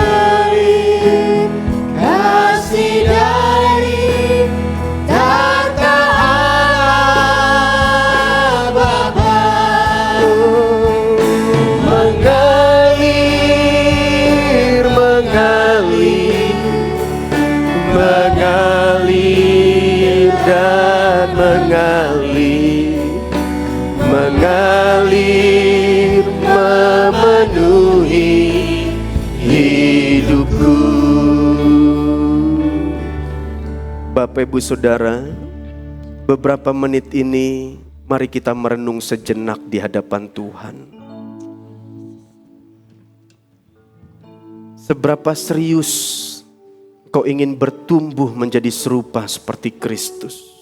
kasih dari tata Allah Bapa. Mengalir dan mengalir memenuhi hidupku. Bapak Ibu Saudara, beberapa menit ini mari kita merenung sejenak di hadapan Tuhan. Seberapa serius kau ingin bertumbuh menjadi serupa seperti Kristus?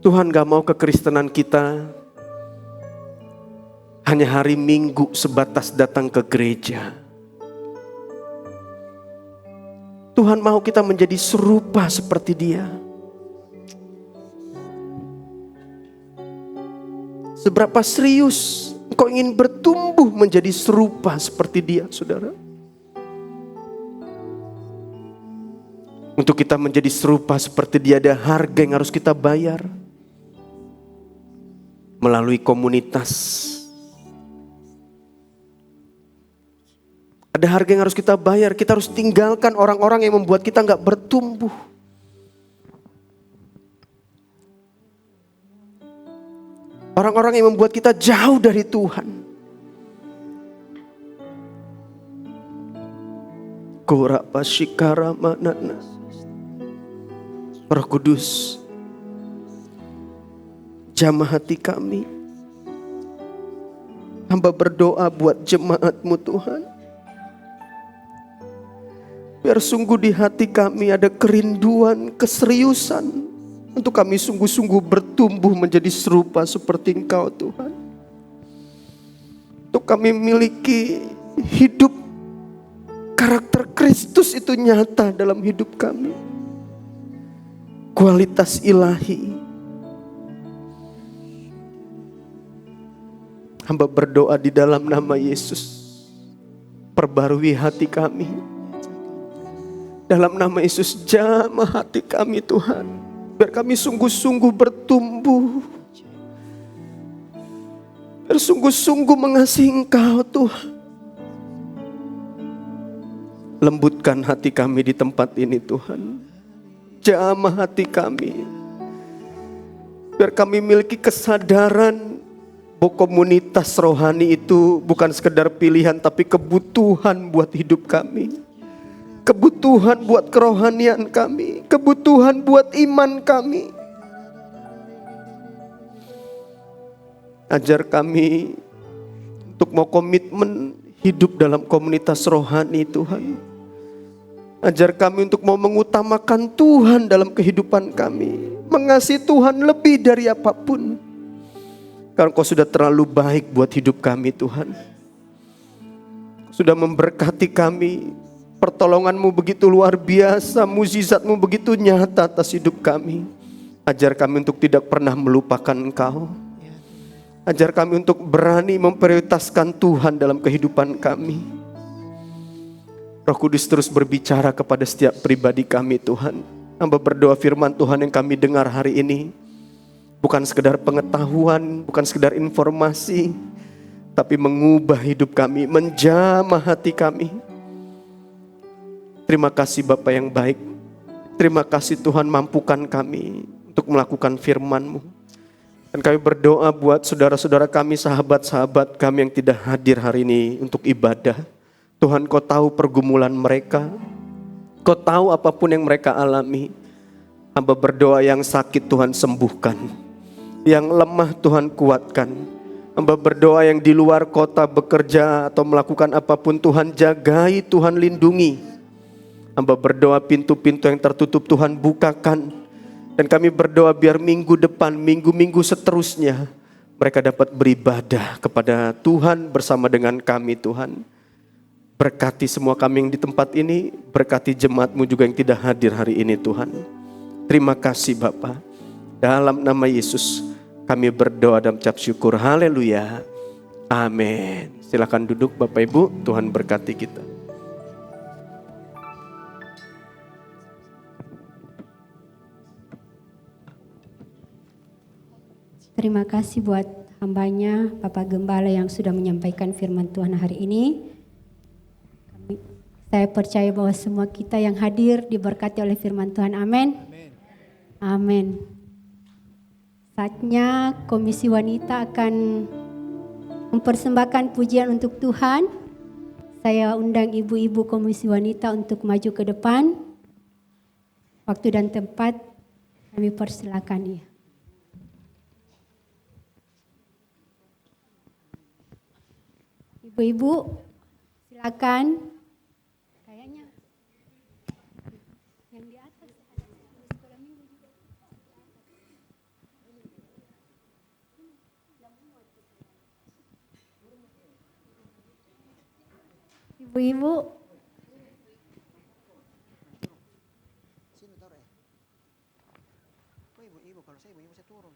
Tuhan gak mau kekristenan kita hanya hari Minggu sebatas datang ke gereja. Tuhan mau kita menjadi serupa seperti Dia. Seberapa serius engkau ingin bertumbuh menjadi serupa seperti Dia, saudara? Untuk kita menjadi serupa seperti Dia ada harga yang harus kita bayar. Melalui komunitas. Ada harga yang harus kita bayar. Kita harus tinggalkan orang-orang yang membuat kita gak bertumbuh. Orang-orang yang membuat kita jauh dari Tuhan. Roh Kudus, jamah hati kami. Hamba berdoa buat jemaat-Mu Tuhan. Biar sungguh di hati kami ada kerinduan, keseriusan. Untuk kami sungguh-sungguh bertumbuh menjadi serupa seperti Engkau Tuhan. Untuk kami miliki hidup karakter Kristus itu nyata dalam hidup kami. Kualitas ilahi. Hamba berdoa di dalam nama Yesus. Perbarui hati kami. Dalam nama Yesus, jamah hati kami Tuhan. Biar kami sungguh-sungguh bertumbuh. Biar sungguh-sungguh mengasihi Engkau Tuhan. Lembutkan hati kami di tempat ini Tuhan. Jamah hati kami. Biar kami miliki kesadaran bahwa komunitas rohani itu bukan sekedar pilihan, tapi kebutuhan buat hidup kami. Kebutuhan buat kerohanian kami. Kebutuhan buat iman kami. Ajar kami untuk mau komitmen hidup dalam komunitas rohani Tuhan. Ajar kami untuk mau mengutamakan Tuhan dalam kehidupan kami. Mengasihi Tuhan lebih dari apapun. Karena Kau sudah terlalu baik buat hidup kami Tuhan. Sudah memberkati kami. Pertolongan-Mu begitu luar biasa. Mukjizat-Mu begitu nyata atas hidup kami. Ajar kami untuk tidak pernah melupakan Engkau. Ajar kami untuk berani memprioritaskan Tuhan dalam kehidupan kami. Roh Kudus terus berbicara kepada setiap pribadi kami Tuhan. Hamba berdoa firman Tuhan yang kami dengar hari ini bukan sekedar pengetahuan, bukan sekedar informasi, tapi mengubah hidup kami, menjamah hati kami. Terima kasih Bapa yang baik. Terima kasih Tuhan, mampukan kami untuk melakukan firman-Mu. Dan kami berdoa buat saudara-saudara kami, sahabat-sahabat kami yang tidak hadir hari ini untuk ibadah. Tuhan, Kau tahu pergumulan mereka. Kau tahu apapun yang mereka alami. Hamba berdoa yang sakit Tuhan sembuhkan. Yang lemah Tuhan kuatkan. Hamba berdoa yang di luar kota bekerja atau melakukan apapun Tuhan jagai, Tuhan lindungi. Hamba berdoa pintu-pintu yang tertutup Tuhan bukakan. Dan kami berdoa biar minggu depan, minggu-minggu seterusnya mereka dapat beribadah kepada Tuhan bersama dengan kami Tuhan. Berkati semua kami yang di tempat ini, berkati jemaat-Mu juga yang tidak hadir hari ini Tuhan. Terima kasih Bapa. Dalam nama Yesus kami berdoa dan ucap syukur. Haleluya. Amin. Silakan duduk Bapak Ibu, Tuhan berkati kita. Terima kasih buat hambanya Bapak Gembala yang sudah menyampaikan firman Tuhan hari ini. Saya percaya bahwa semua kita yang hadir diberkati oleh firman Tuhan. Amin. Amin. Saatnya Komisi Wanita akan mempersembahkan pujian untuk Tuhan. Saya undang ibu-ibu Komisi Wanita untuk maju ke depan. Waktu dan tempat kami persilakan ya. Ibu-ibu, silakan. Kayaknya yang di atas. Ibu-ibu. Ibu-ibu, kalau saya ibu-ibu saya turun.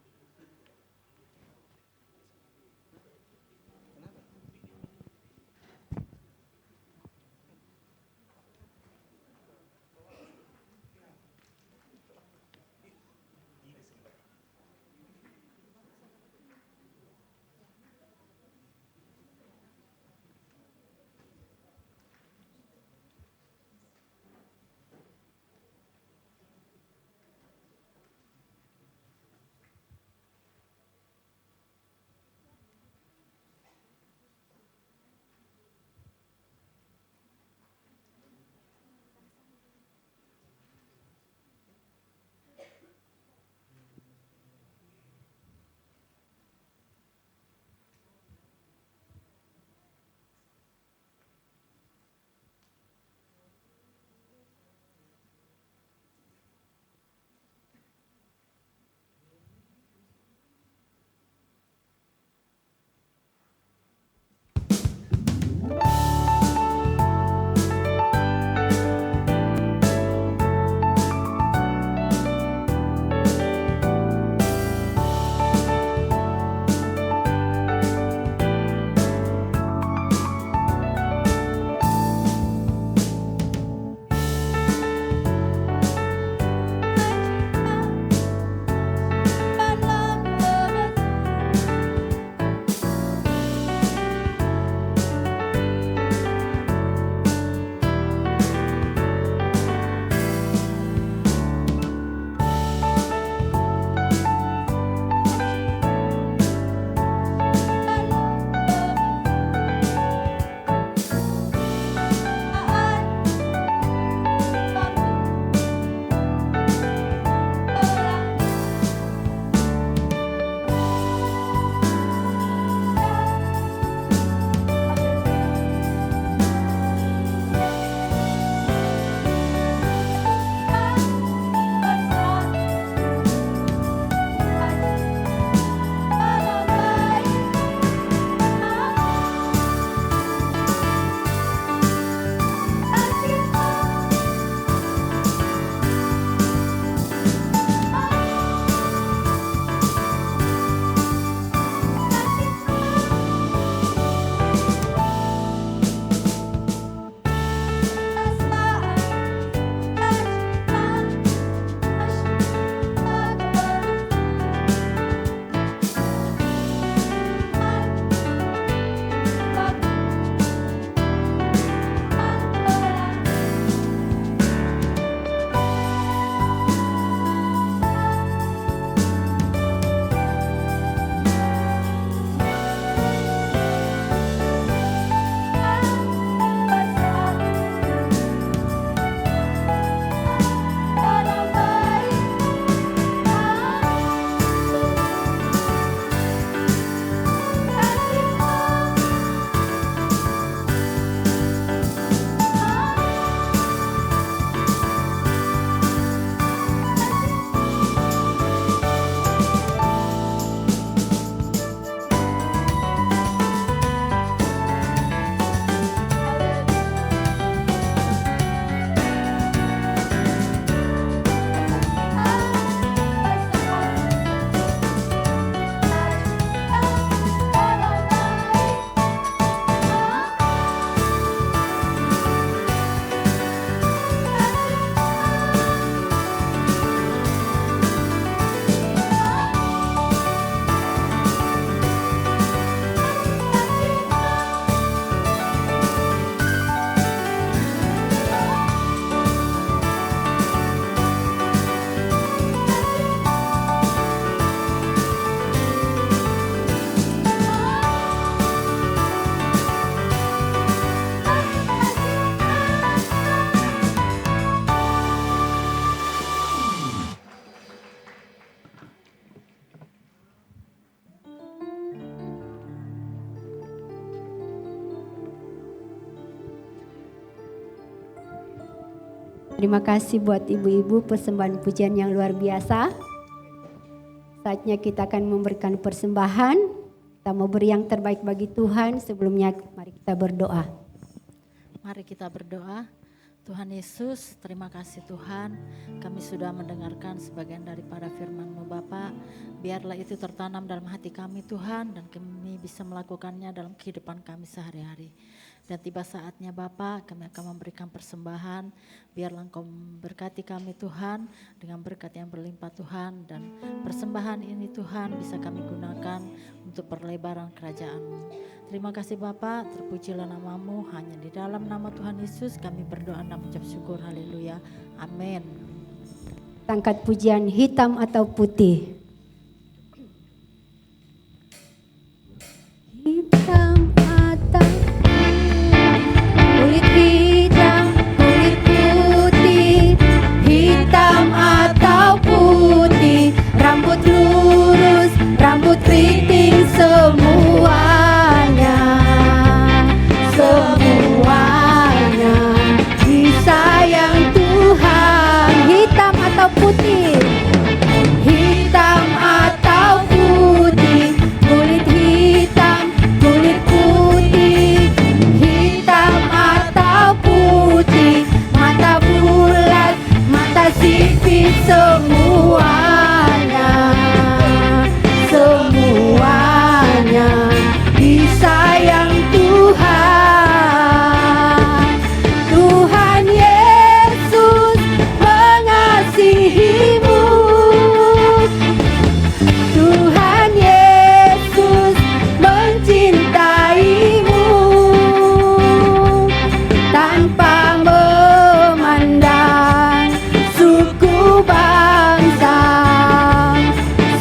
Terima kasih buat ibu-ibu persembahan pujian yang luar biasa. Saatnya kita akan memberikan persembahan. Kita mau beri yang terbaik bagi Tuhan. Sebelumnya mari kita berdoa. Mari kita berdoa. Tuhan Yesus, terima kasih Tuhan, kami sudah mendengarkan sebagian daripada firman-Mu Bapa. Biarlah itu tertanam dalam hati kami Tuhan, dan kami bisa melakukannya dalam kehidupan kami sehari-hari. Dan tiba saatnya Bapa, kami akan memberikan persembahan. Biarlah Engkau memberkati kami Tuhan, dengan berkat yang berlimpah Tuhan. Dan persembahan ini Tuhan bisa kami gunakan untuk perlebaran kerajaan-Mu. Terima kasih Bapa, terpujilah nama-Mu, hanya di dalam nama Tuhan Yesus kami berdoa dan mengucap syukur, haleluya, amin. Angkat pujian hitam atau putih. Hitam atau kulit hitam, kulit putih, hitam atau putih, rambut lurus, rambut keriting, semuanya disayang Tuhan. Hitam atau putih, hitam atau putih, kulit hitam, kulit putih, hitam atau putih, mata bulat, mata sipit, semuanya disayang Tuhan. Tuhan Yesus mengasihimu. Tuhan Yesus mencintaimu. Tanpa memandang suku bangsa,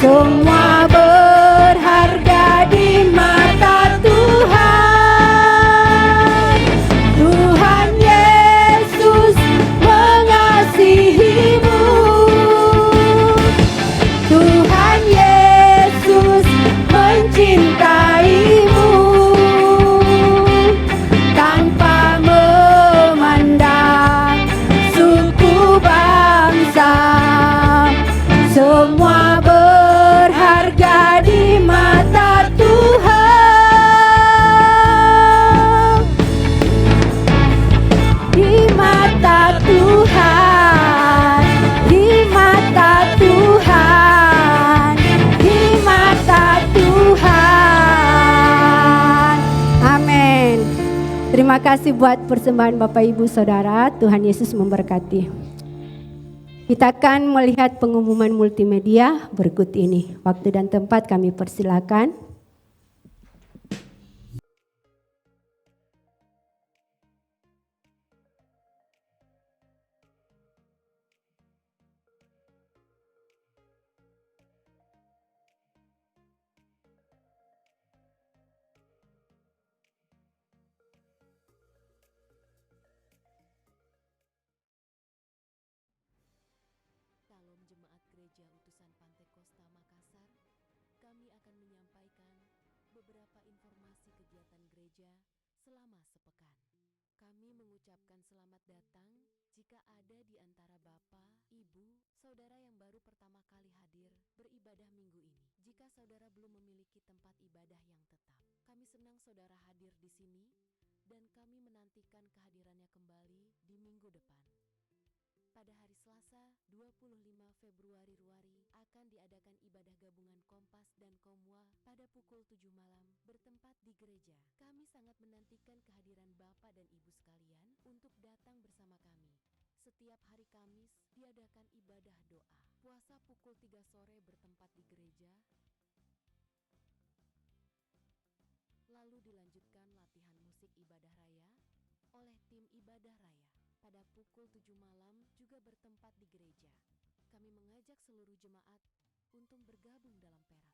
semua berharga di mata Tuhan. Tuhan Yesus mengasihimu. Tuhan Yesus mencintaimu. Tanpa memandang suku bangsa, semua berharga di mata Tuhan. Di mata Tuhan, di mata Tuhan, di mata Tuhan. Amin. Terima kasih buat persembahan Bapak Ibu Saudara. Tuhan Yesus memberkati. Kita akan melihat pengumuman multimedia berikut ini. Waktu dan tempat kami persilakan. Salam Jemaat Gereja Utusan Pantai Kosta Makassar, kami akan menyampaikan beberapa informasi kegiatan gereja selama sepekan. Kami mengucapkan selamat datang jika ada di antara Bapak, Ibu, Saudara yang baru pertama kali hadir beribadah minggu ini. Jika Saudara belum memiliki tempat ibadah yang tetap, kami senang Saudara hadir di sini dan kami menantikan kehadirannya kembali di minggu depan. Pada hari Selasa, 25 Februari akan diadakan ibadah gabungan Kompas dan Komwa pada pukul 7 malam bertempat di gereja. Kami sangat menantikan kehadiran Bapak dan Ibu sekalian untuk datang bersama kami. Setiap hari Kamis diadakan ibadah doa. Puasa pukul 3 sore bertempat di gereja. Lalu dilanjutkan latihan musik ibadah raya oleh tim ibadah raya. Pada pukul 7 malam juga bertempat di gereja. Kami mengajak seluruh jemaat untuk bergabung dalam Perak.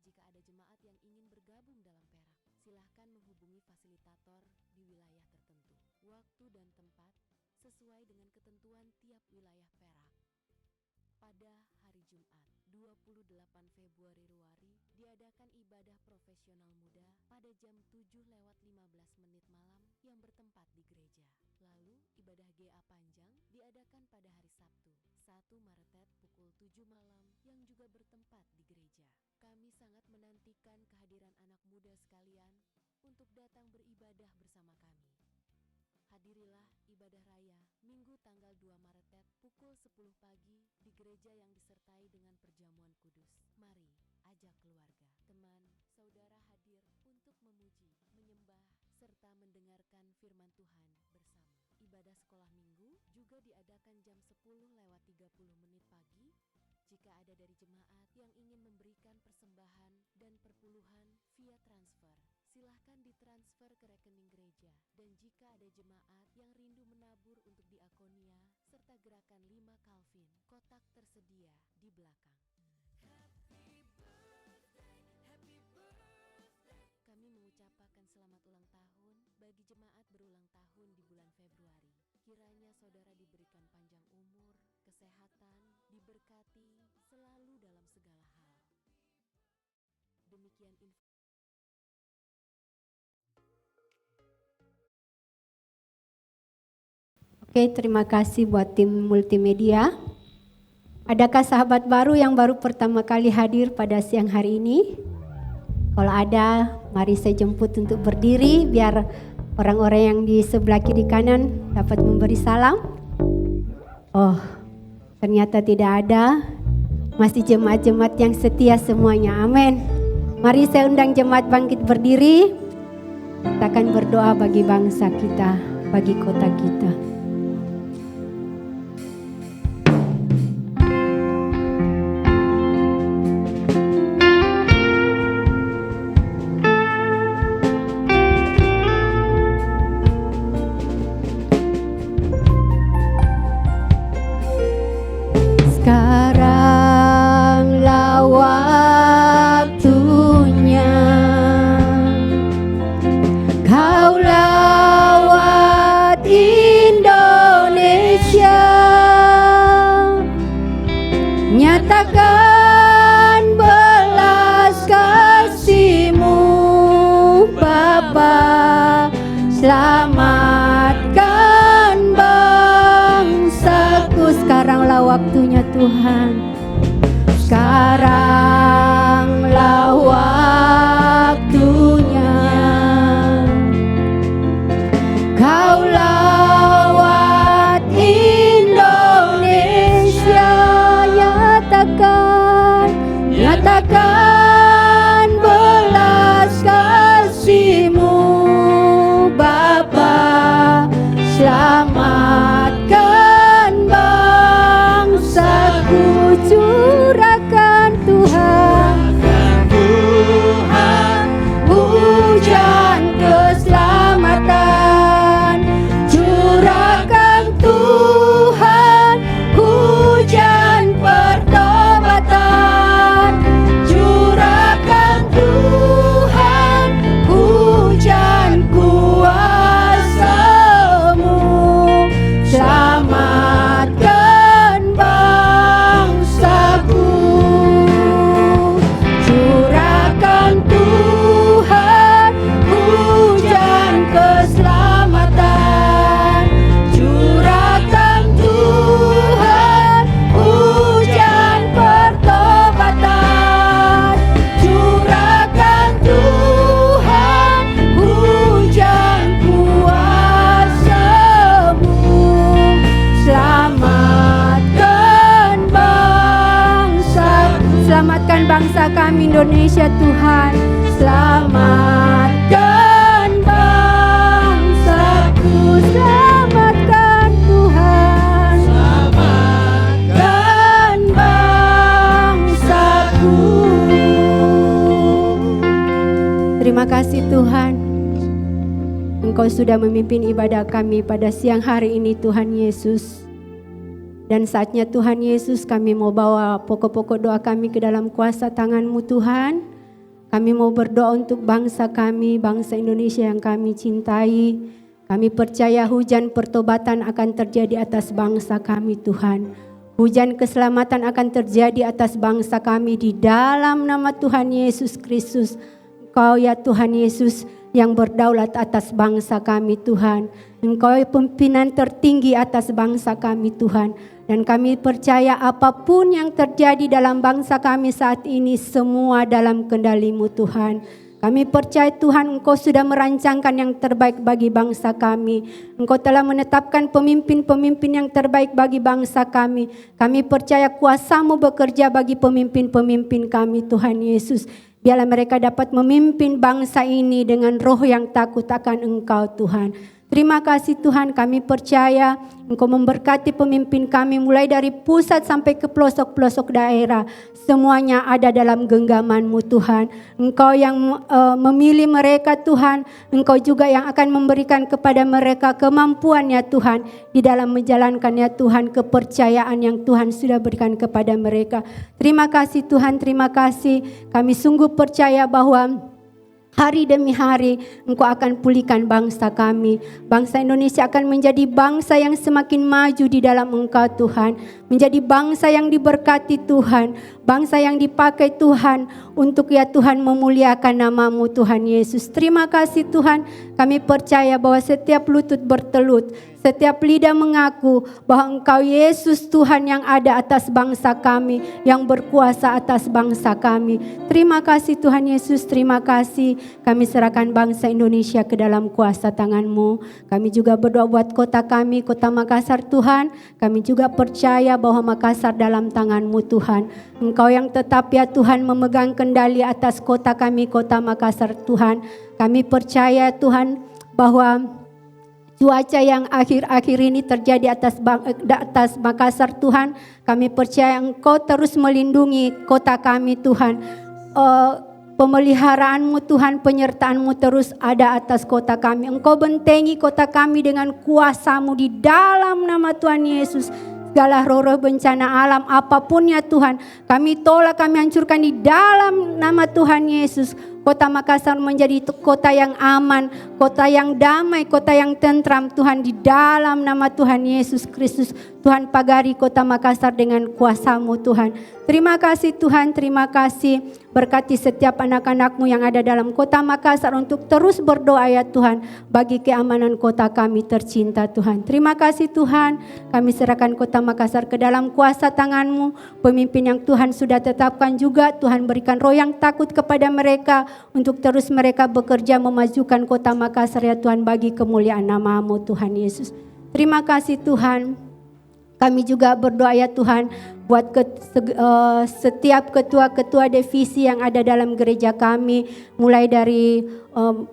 Jika ada jemaat yang ingin bergabung dalam Perak, silahkan menghubungi fasilitator di wilayah tertentu. Waktu dan tempat sesuai dengan ketentuan tiap wilayah Perak. Pada hari Jumat, 28 Februari diadakan ibadah profesional muda pada jam 7:15 malam yang bertempat di gereja. Lalu ibadah GA panjang diadakan Maret pukul 7 malam yang juga bertempat di gereja. Kami sangat menantikan kehadiran anak muda sekalian untuk datang beribadah bersama kami. Hadirilah ibadah raya Minggu tanggal 2 Maret pukul 10 pagi di gereja yang disertai dengan perjamuan kudus. Mari ajak keluarga, teman, saudara hadir untuk memuji, menyembah, serta mendengarkan firman Tuhan bersama. Ibadah sekolah minggu juga diadakan jam 10:30 pagi. Jika ada dari jemaat yang ingin memberikan persembahan dan perpuluhan via transfer, silahkan ditransfer ke rekening gereja. Dan jika ada jemaat yang rindu menabur untuk diakonia serta gerakan 5 Calvin, kotak tersedia di belakang. Kami mengucapkan selamat ulang tahun bagi jemaat berulang tahun di bulan Februari. Kiranya saudara diberikan panjang umur, kesehatan, diberkati selalu dalam segala hal. Demikian info. Oke, terima kasih buat tim multimedia. Adakah sahabat baru yang baru pertama kali hadir pada siang hari ini? Kalau ada, mari saya jemput untuk berdiri biar orang-orang yang di sebelah kiri kanan dapat memberi salam. Oh, ternyata tidak ada. Masih jemaat-jemaat yang setia semuanya. Amin. Mari saya undang jemaat bangkit berdiri. Kita akan berdoa bagi bangsa kita, bagi kota kita. Sekaranglah waktunya Kau lawat Indonesia, nyatakan belas kasih-Mu Bapa, selamatkan bangsaku. Sekaranglah waktunya Tuhan, sekaranglah waktunya Kau lawat Indonesia, nyatakan belas kasih-Mu Bapa, selamatkan bangsaku. Curahkan Tuhan hujan keselamatan, curahkan Tuhan hujan pertobatan, curahkan Tuhan hujan kuasa-Mu, selamatkan bangsaku. Curahkan Tuhan hujan keselamatan, curahkan Tuhan hujan pertobatan, curahkan Tuhan hujan kuasa-Mu, selamatkan bangsa. Selamatkan bangsa kami Indonesia Tuhan, selamatkan bangsaku, selamatkan Tuhan, selamatkan bangsaku. Terima kasih Tuhan, Engkau sudah memimpin ibadah kami pada siang hari ini Tuhan Yesus. Dan saatnya Tuhan Yesus kami mau bawa pokok-pokok doa kami ke dalam kuasa tangan-Mu Tuhan. Kami mau berdoa untuk bangsa kami, bangsa Indonesia yang kami cintai. Kami percaya hujan pertobatan akan terjadi atas bangsa kami Tuhan. Hujan keselamatan akan terjadi atas bangsa kami di dalam nama Tuhan Yesus Kristus. Engkau ya Tuhan Yesus yang berdaulat atas bangsa kami Tuhan. Engkau pimpinan tertinggi atas bangsa kami Tuhan. Dan kami percaya apapun yang terjadi dalam bangsa kami saat ini semua dalam kendali-Mu Tuhan. Kami percaya Tuhan Engkau sudah merancangkan yang terbaik bagi bangsa kami. Engkau telah menetapkan pemimpin-pemimpin yang terbaik bagi bangsa kami. Kami percaya kuasa-Mu bekerja bagi pemimpin-pemimpin kami Tuhan Yesus. Biarlah mereka dapat memimpin bangsa ini dengan roh yang takut akan Engkau Tuhan. Terima kasih Tuhan, kami percaya Engkau memberkati pemimpin kami mulai dari pusat sampai ke pelosok-pelosok daerah. Semuanya ada dalam genggaman-Mu Tuhan. Engkau yang memilih mereka Tuhan. Engkau juga yang akan memberikan kepada mereka kemampuan ya Tuhan. Di dalam menjalankan ya Tuhan kepercayaan yang Tuhan sudah berikan kepada mereka. Terima kasih Tuhan, terima kasih. Kami sungguh percaya bahwa hari demi hari Engkau akan pulihkan bangsa kami. Bangsa Indonesia akan menjadi bangsa yang semakin maju di dalam Engkau Tuhan. Menjadi bangsa yang diberkati Tuhan. Bangsa yang dipakai Tuhan untuk ya Tuhan memuliakan nama-Mu Tuhan Yesus. Terima kasih Tuhan. Kami percaya bahwa setiap lutut bertelut, setiap lidah mengaku bahwa Engkau Yesus Tuhan yang ada atas bangsa kami, yang berkuasa atas bangsa kami. Terima kasih Tuhan Yesus, terima kasih. Kami serahkan bangsa Indonesia ke dalam kuasa tangan-Mu. Kami juga berdoa buat kota kami, kota Makassar Tuhan. Kami juga percaya bahwa Makassar dalam tangan-Mu Tuhan. Engkau yang tetap ya Tuhan memegang kendali atas kota kami, kota Makassar Tuhan. Kami percaya Tuhan bahwa cuaca yang akhir-akhir ini terjadi atas Makassar Tuhan, kami percaya Engkau terus melindungi kota kami Tuhan. Pemeliharaan-Mu Tuhan, penyertaan-Mu terus ada atas kota kami. Engkau bentengi kota kami dengan kuasa-Mu di dalam nama Tuhan Yesus. Segala roh-roh bencana alam apapun ya Tuhan, kami tolak, kami hancurkan di dalam nama Tuhan Yesus. Kota Makassar menjadi kota yang aman, kota yang damai, kota yang tentram Tuhan di dalam nama Tuhan Yesus Kristus. Tuhan pagari kota Makassar dengan kuasa-Mu Tuhan. Terima kasih Tuhan, terima kasih. Berkati setiap anak-anak-Mu yang ada dalam kota Makassar untuk terus berdoa ya Tuhan. Bagi keamanan kota kami tercinta Tuhan. Terima kasih Tuhan. Kami serahkan kota Makassar ke dalam kuasa tangan-Mu. Pemimpin yang Tuhan sudah tetapkan juga. Tuhan berikan roh yang takut kepada mereka. Untuk terus mereka bekerja memajukan kota Makassar ya Tuhan. Bagi kemuliaan nama-Mu Tuhan Yesus. Terima kasih Tuhan. Kami juga berdoa ya Tuhan buat setiap ketua-ketua divisi yang ada dalam gereja kami, mulai dari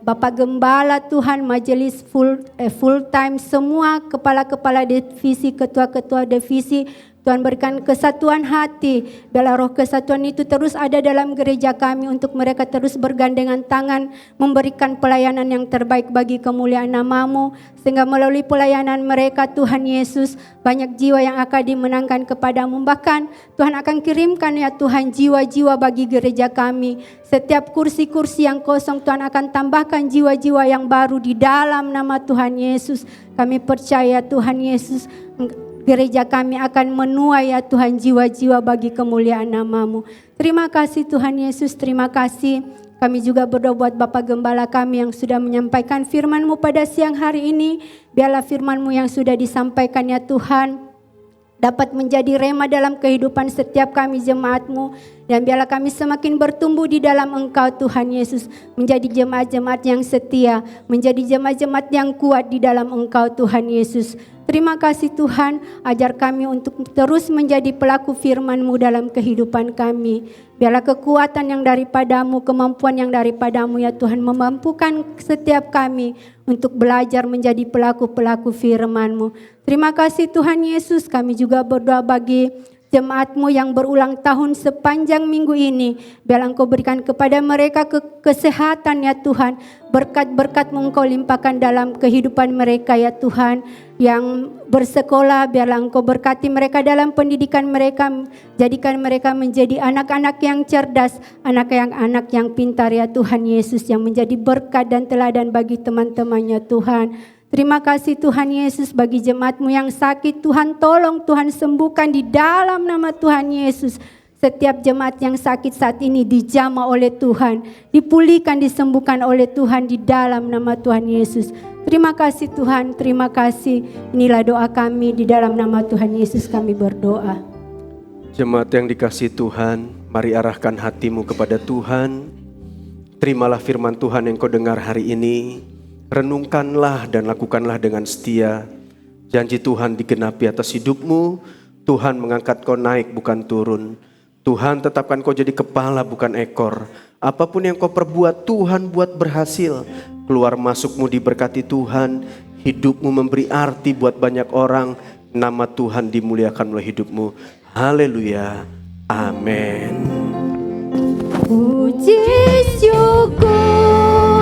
Bapak Gembala Tuhan, majelis full time, semua kepala-kepala divisi, ketua-ketua divisi. Tuhan berikan kesatuan hati, biarlah roh kesatuan itu terus ada dalam gereja kami untuk mereka terus bergandengan tangan memberikan pelayanan yang terbaik bagi kemuliaan nama-Mu, sehingga melalui pelayanan mereka Tuhan Yesus banyak jiwa yang akan dimenangkan kepada-Mu. Bahkan Tuhan akan kirimkan ya Tuhan jiwa-jiwa bagi gereja kami. Setiap kursi-kursi yang kosong Tuhan akan tambahkan jiwa-jiwa yang baru di dalam nama Tuhan Yesus. Kami percaya Tuhan Yesus, gereja kami akan menuai ya Tuhan jiwa-jiwa bagi kemuliaan nama-Mu. Terima kasih Tuhan Yesus, terima kasih. Kami juga berdoa buat Bapak Gembala kami yang sudah menyampaikan firman-Mu pada siang hari ini. Biarlah firman-Mu yang sudah disampaikan ya Tuhan dapat menjadi rema dalam kehidupan setiap kami jemaat-Mu. Dan biarlah kami semakin bertumbuh di dalam Engkau Tuhan Yesus. Menjadi jemaat-jemaat yang setia, menjadi jemaat-jemaat yang kuat di dalam Engkau Tuhan Yesus. Terima kasih Tuhan, ajar kami untuk terus menjadi pelaku firman-Mu dalam kehidupan kami. Biarlah kekuatan yang daripada-Mu, kemampuan yang daripada-Mu ya Tuhan memampukan setiap kami untuk belajar menjadi pelaku-pelaku firman-Mu. Terima kasih Tuhan Yesus, kami juga berdoa bagi jemaat-Mu yang berulang tahun sepanjang minggu ini. Biarlah Engkau berikan kepada mereka kesehatan ya Tuhan. Berkat-berkat Engkau limpahkan dalam kehidupan mereka ya Tuhan. Yang bersekolah, biarlah Engkau berkati mereka dalam pendidikan mereka. Jadikan mereka menjadi anak-anak yang cerdas, anak yang pintar ya Tuhan Yesus. Yang menjadi berkat dan teladan bagi teman-temannya Tuhan. Terima kasih Tuhan Yesus bagi jemaat-Mu yang sakit. Tuhan tolong, Tuhan sembuhkan di dalam nama Tuhan Yesus. Setiap jemaat yang sakit saat ini dijamah oleh Tuhan, dipulihkan, disembuhkan oleh Tuhan di dalam nama Tuhan Yesus. Terima kasih Tuhan, terima kasih. Inilah doa kami, di dalam nama Tuhan Yesus kami berdoa. Jemaat yang dikasihi Tuhan, mari arahkan hatimu kepada Tuhan. Terimalah firman Tuhan yang kau dengar hari ini. Renungkanlah dan lakukanlah dengan setia. Janji Tuhan digenapi atas hidupmu. Tuhan mengangkat kau naik bukan turun. Tuhan tetapkan kau jadi kepala bukan ekor. Apapun yang kau perbuat, Tuhan buat berhasil. Keluar masukmu diberkati Tuhan. Hidupmu memberi arti buat banyak orang. Nama Tuhan dimuliakan oleh hidupmu. Haleluya. Amin. Puji syukur